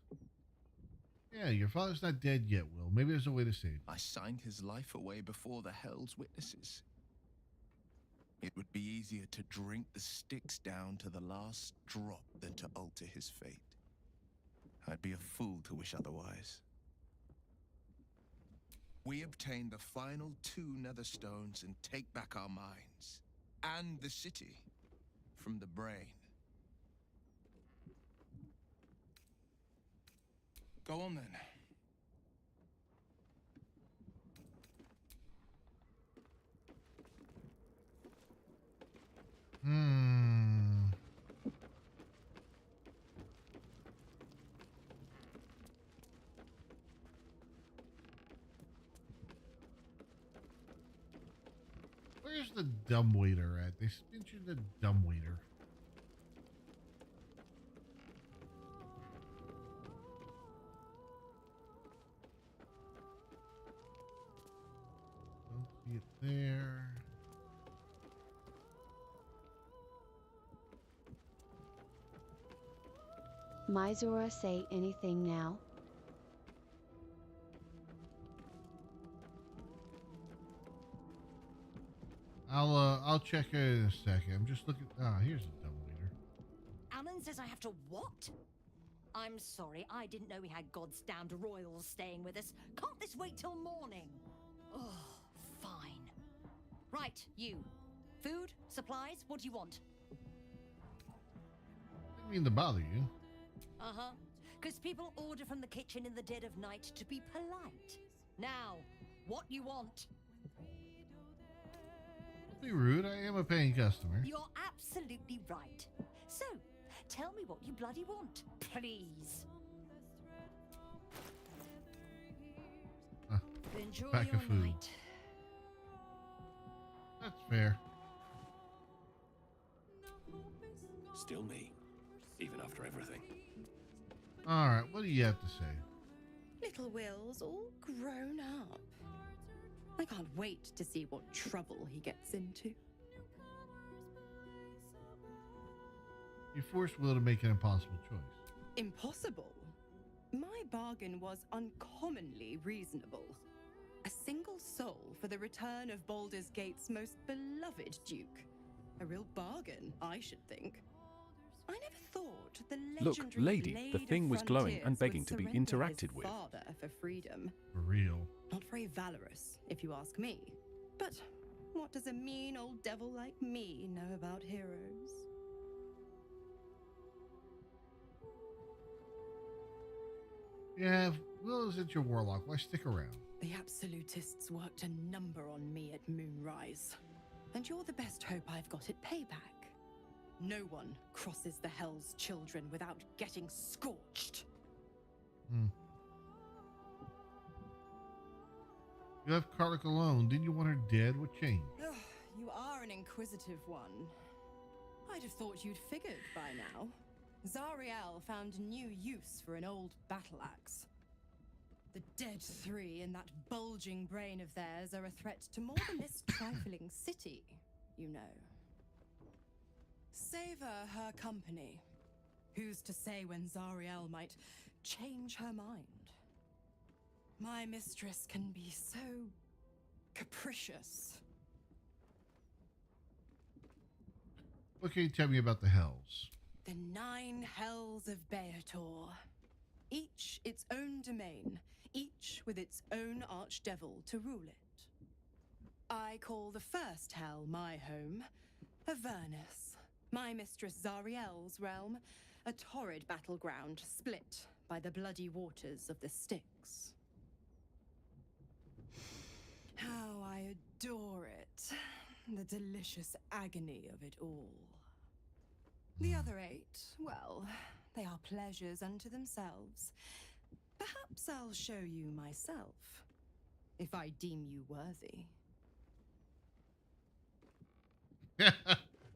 Yeah, your father's not dead yet, Will. Maybe there's a way to save him. I signed his life away before the Hell's Witnesses. It would be easier to drink the sticks down to the last drop than to alter his fate. I'd be a fool to wish otherwise. We obtain the final 2 netherstones and take back our minds. And the city from the brain. Go on then. Where's the dumbwaiter at? They mentioned the dumbwaiter. Don't see it there. Mizora say anything now? I'll check it in a second. I'm just looking. Ah, here's the dumbwaiter. Alan says I have to what? I'm sorry, I didn't know we had God's damned royals staying with us. Can't this wait till morning? Oh, fine. Right, you. Food? Supplies? What do you want? Didn't mean to bother you. Uh-huh. Because people order from the kitchen in the dead of night to be polite. Now, what you want? Don't be rude. I am a paying customer. You're absolutely right. So, tell me what you bloody want, please. Enjoy Pack your of food. night. That's fair. Still me, even after everything. All right, what do you have to say? Little Will's all grown up. I can't wait to see what trouble he gets into. You forced Will to make an impossible choice. Impossible? My bargain was uncommonly reasonable. A single soul for the return of Baldur's Gate's most beloved Duke. A real bargain, I should think. I never thought the Look, legendary lady, the Blade of thing was glowing and Frontiers begging would to be surrender interacted his with. father for freedom. For real. Not very valorous, if you ask me. But what does a mean old devil like me know about heroes? Yeah, if Will isn't your warlock. Why stick around? The Absolutists worked a number on me at Moonrise. And you're the best hope I've got at payback. No one crosses the Hell's Children without getting scorched. You left Karlik alone. Didn't you want her dead? What changed? You are an inquisitive one. I'd have thought you'd figured by now. Zariel found new use for an old battle axe. The dead 3 in that bulging brain of theirs are a threat to more than this trifling city, you know. Savor her company. Who's to say when Zariel might change her mind? My mistress can be so capricious. What can you tell me about the hells? The 9 hells of Beator. Each its own domain, each with its own archdevil to rule it. I call the first hell my home, Avernus, my mistress Zariel's realm, a torrid battleground split by the bloody waters of the Styx. How I adore it, the delicious agony of it all. The other 8, well, they are pleasures unto themselves. Perhaps I'll show you myself, if I deem you worthy.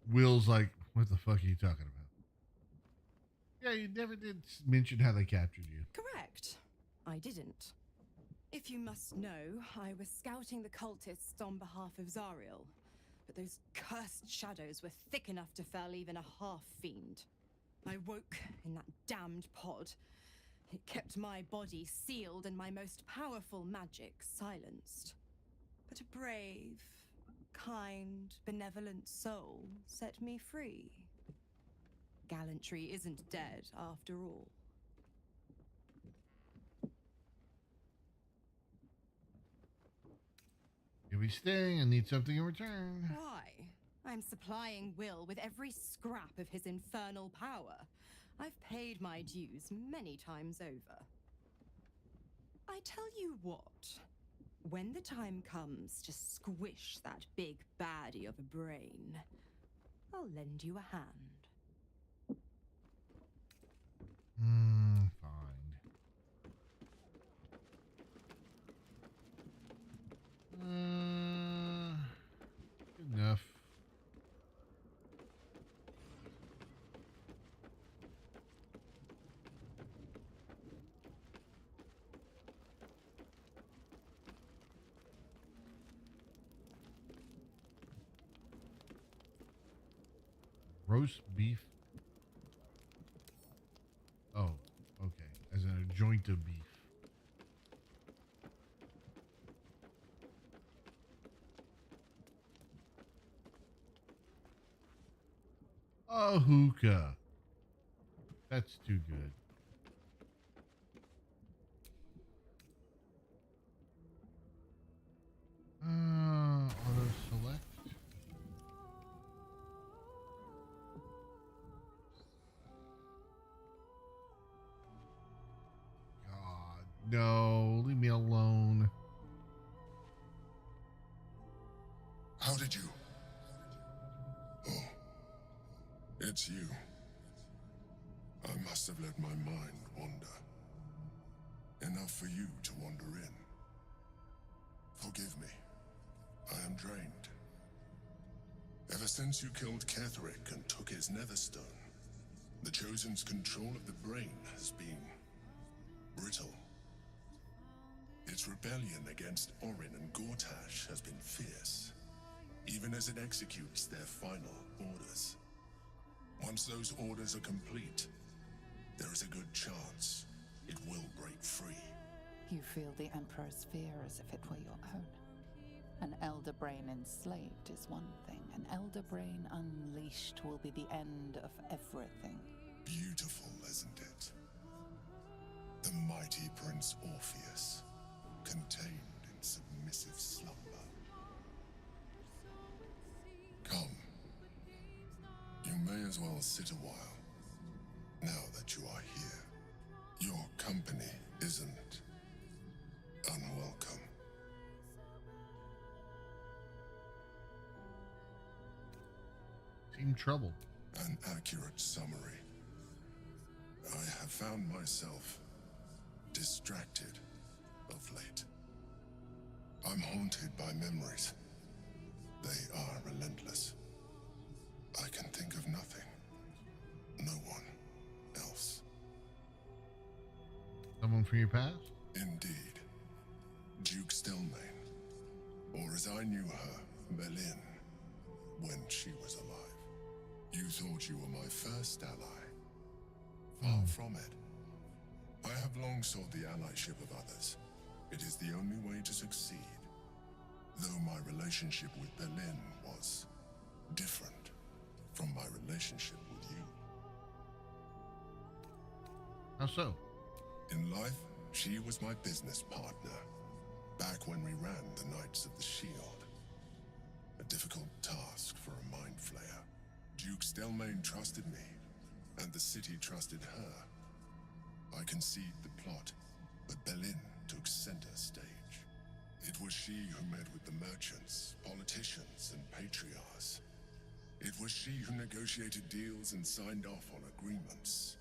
Will's like, what the fuck are you talking about? Yeah, you never did mention how they captured you. Correct. I didn't. If you must know, I was scouting the cultists on behalf of Zariel, but those cursed shadows were thick enough to fell even a half-fiend. I woke in that damned pod. It kept my body sealed and my most powerful magic silenced. But a brave, kind, benevolent soul set me free. Gallantry isn't dead after all. You'll be staying and need something in return. Why? I'm supplying Will with every scrap of his infernal power. I've paid my dues many times over. I tell you what, when the time comes to squish that big baddie of a brain, I'll lend you a hand. Fine. Good enough. Roast beef. Oh, okay. As in a joint of beef. A hookah. That's too good. Auto select. God, no, leave me alone. How did you? Oh, it's you. I must have let my mind wander. Enough for you to wander in. Forgive me. I am drained. Ever since you killed Ketherick and took his netherstone, the Chosen's control of the brain has been brittle. Its rebellion against Orin and Gortash has been fierce, even as it executes their final orders. Once those orders are complete, there is a good chance it will break free. You feel the Emperor's fear as if it were your own. An elder brain enslaved is one thing. An elder brain unleashed will be the end of everything. Beautiful, isn't it? The mighty Prince Orpheus, contained in submissive slumber. Come. You may as well sit a while, now that you are here. Your company isn't unwelcome. Seem troubled. An accurate summary. I have found myself distracted of late. I'm haunted by memories. They are relentless. I can think of nothing. No one else. Someone from your past? Indeed. Duke Stelmane. Or as I knew her, Belin, when she was alive. You thought you were my first ally. Far from it. I have long sought the allyship of others. It is the only way to succeed. Though my relationship with Belin was different from my relationship with you. How so? In life, she was my business partner, back when we ran the Knights of the Shield. A difficult task for a mind flayer. Duke Stelmane trusted me, and the city trusted her. I conceived the plot, but Berlin took center stage. It was she who met with the merchants, politicians, and patriarchs. It was she who negotiated deals and signed off on agreements.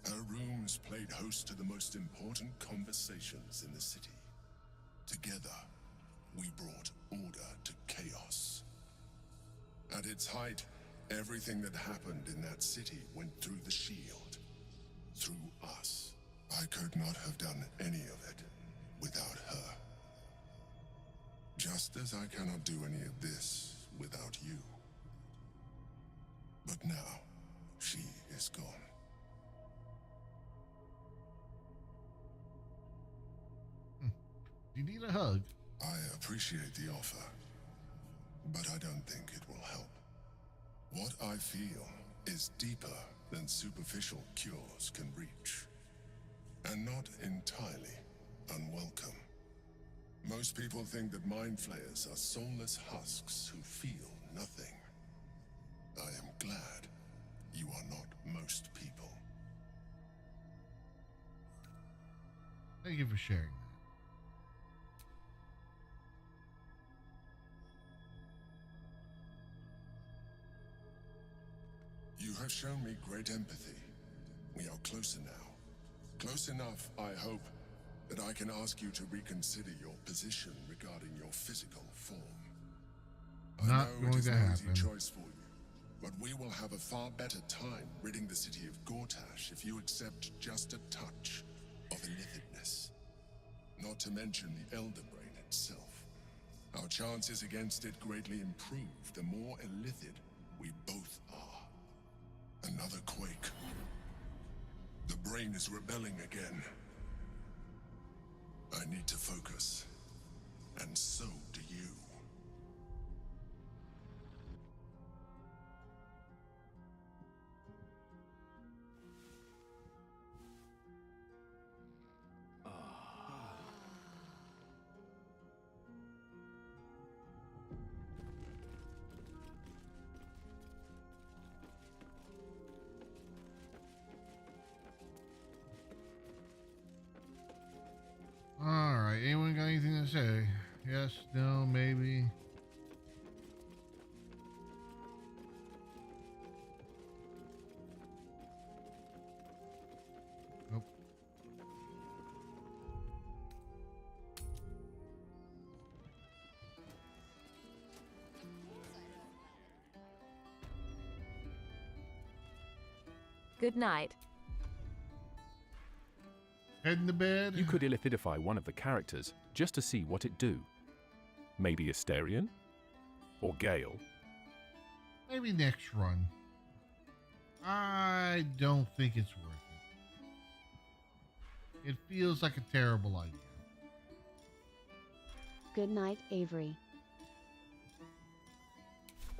Her rooms played host to the most important conversations in the city. Together, we brought order to chaos. At its height, everything that happened in that city went through the shield. Through us. I could not have done any of it without her. Just as I cannot do any of this without you. But now, she is gone. You need a hug. I appreciate the offer, but I don't think it will help. What I feel is deeper than superficial cures can reach, and not entirely unwelcome. Most people think that mind flayers are soulless husks who feel nothing. I am glad you are not most people. Thank you for sharing that. You have shown me great empathy. We are closer now. Close enough, I hope, that I can ask you to reconsider your position regarding your physical form. Not I know going it is to no happen. easy choice for you, but we will have a far better time ridding the city of Gortash if you accept just a touch of illithidness. Not to mention the Elder Brain itself. Our chances against it greatly improve the more illithid we both are. Another quake. The brain is rebelling again. I need to focus. And so do you. Alright, anyone got anything to say? Yes, no, maybe. Nope. Good night. Heading to bed? You could illithidify one of the characters just to see what it do. Maybe Asterion? Or Gale? Maybe next run. I don't think it's worth it. It feels like a terrible idea. Good night, Avery.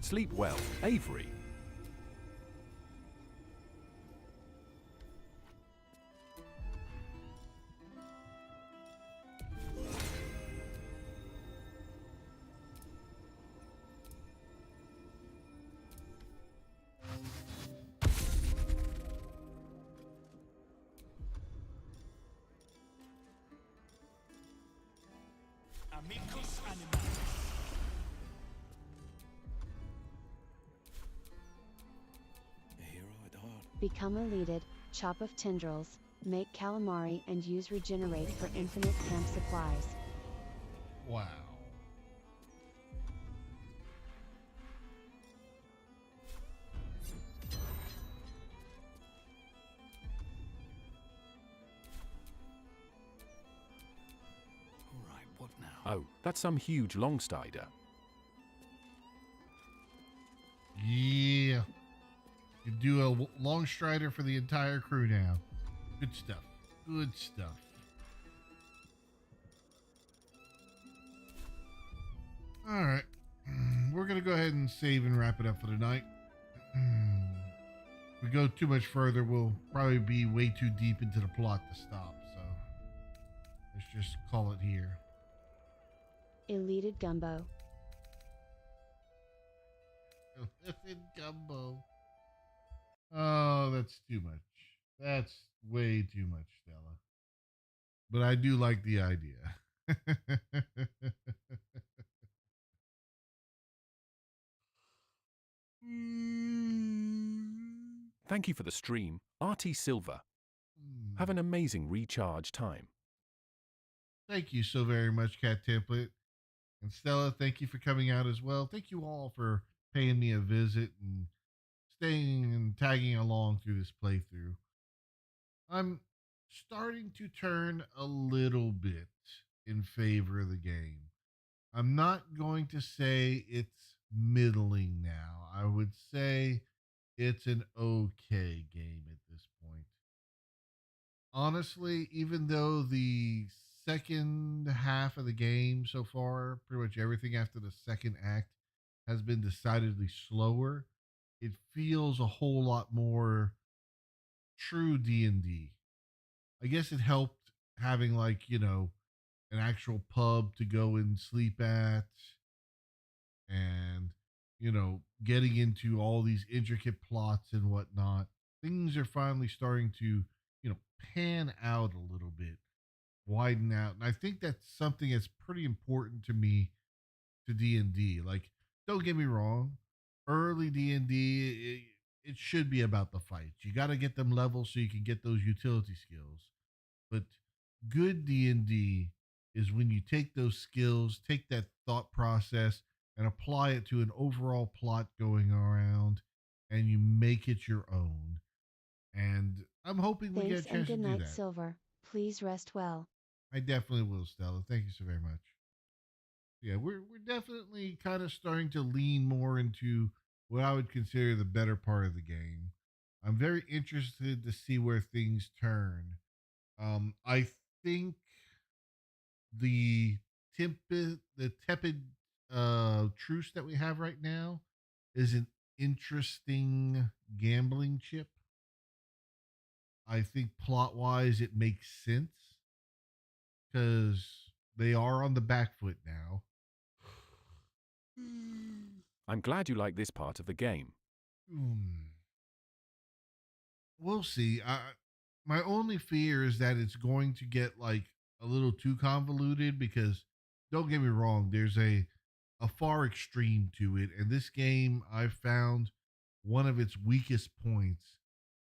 Sleep well, Avery. Amicus animalis. A hero at heart. Become elated, chop of tendrils, make calamari and use regenerate for infinite camp supplies. Wow. Alright, what now? Oh, that's some huge longstrider. Yeah. You do a long strider for the entire crew now. Good stuff. Good stuff. All right. We're going to go ahead and save and wrap it up for tonight. If we go too much further, we'll probably be way too deep into the plot to stop. So let's just call it here. Elated Gumbo. Listen, Gumbo. Oh, that's too much. That's way too much, Stella. But I do like the idea. Thank you for the stream, RT Silver. Have an amazing recharge time. Thank you so very much, Cat Template. And Stella, thank you for coming out as well. Thank you all for paying me a visit and staying and tagging along through this playthrough. I'm starting to turn a little bit in favor of the game. I'm not going to say it's middling now. I would say it's an okay game at this point. Honestly, even though the second half of the game so far, pretty much everything after the second act has been decidedly slower, it feels a whole lot more true D&D. I guess it helped having an actual pub to go and sleep at and getting into all these intricate plots and whatnot. Things are finally starting to pan out a little bit, widen out, and I think that's something that's pretty important to me to D&D. Like, don't get me wrong, early D&D, it should be about the fights. You got to get them levels so you can get those utility skills. But good D&D is when you take those skills, take that thought process, and apply it to an overall plot going around, and you make it your own. And I'm hoping we Thanks get a chance to and good do night, that. Silver. Please rest well. I definitely will, Stella. Thank you so very much. Yeah, we're definitely kind of starting to lean more into what I would consider the better part of the game. I'm very interested to see where things turn. I think the tepid truce that we have right now is an interesting gambling chip. I think plot wise it makes sense because they are on the back foot now. I'm glad you like this part of the game. We'll see. My only fear is that it's going to get like a little too convoluted because don't get me wrong, there's a far extreme to it, and this game I've found one of its weakest points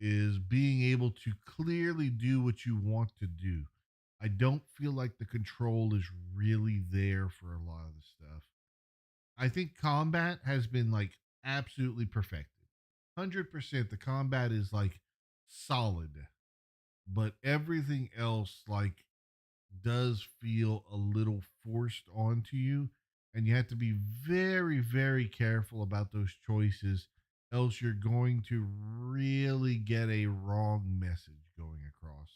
is being able to clearly do what you want to do. I don't feel like the control is really there for a lot of the stuff. I think combat has been like absolutely perfected. 100% the combat is like solid, but everything else like does feel a little forced onto you, and you have to be very very careful about those choices, else you're going to really get a wrong message going across.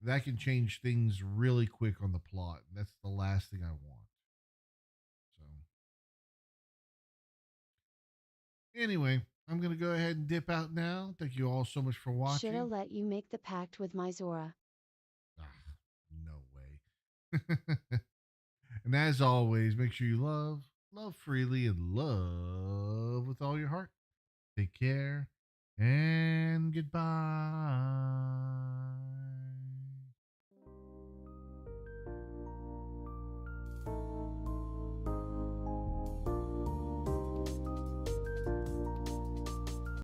That can change things really quick on the plot, and that's the last thing I want. So anyway, I'm going to go ahead and dip out now. Thank you all so much for watching. Shoulda let you make the pact with my Zora. No way. And as always, make sure you love freely, and love with all your heart. Take care and goodbye.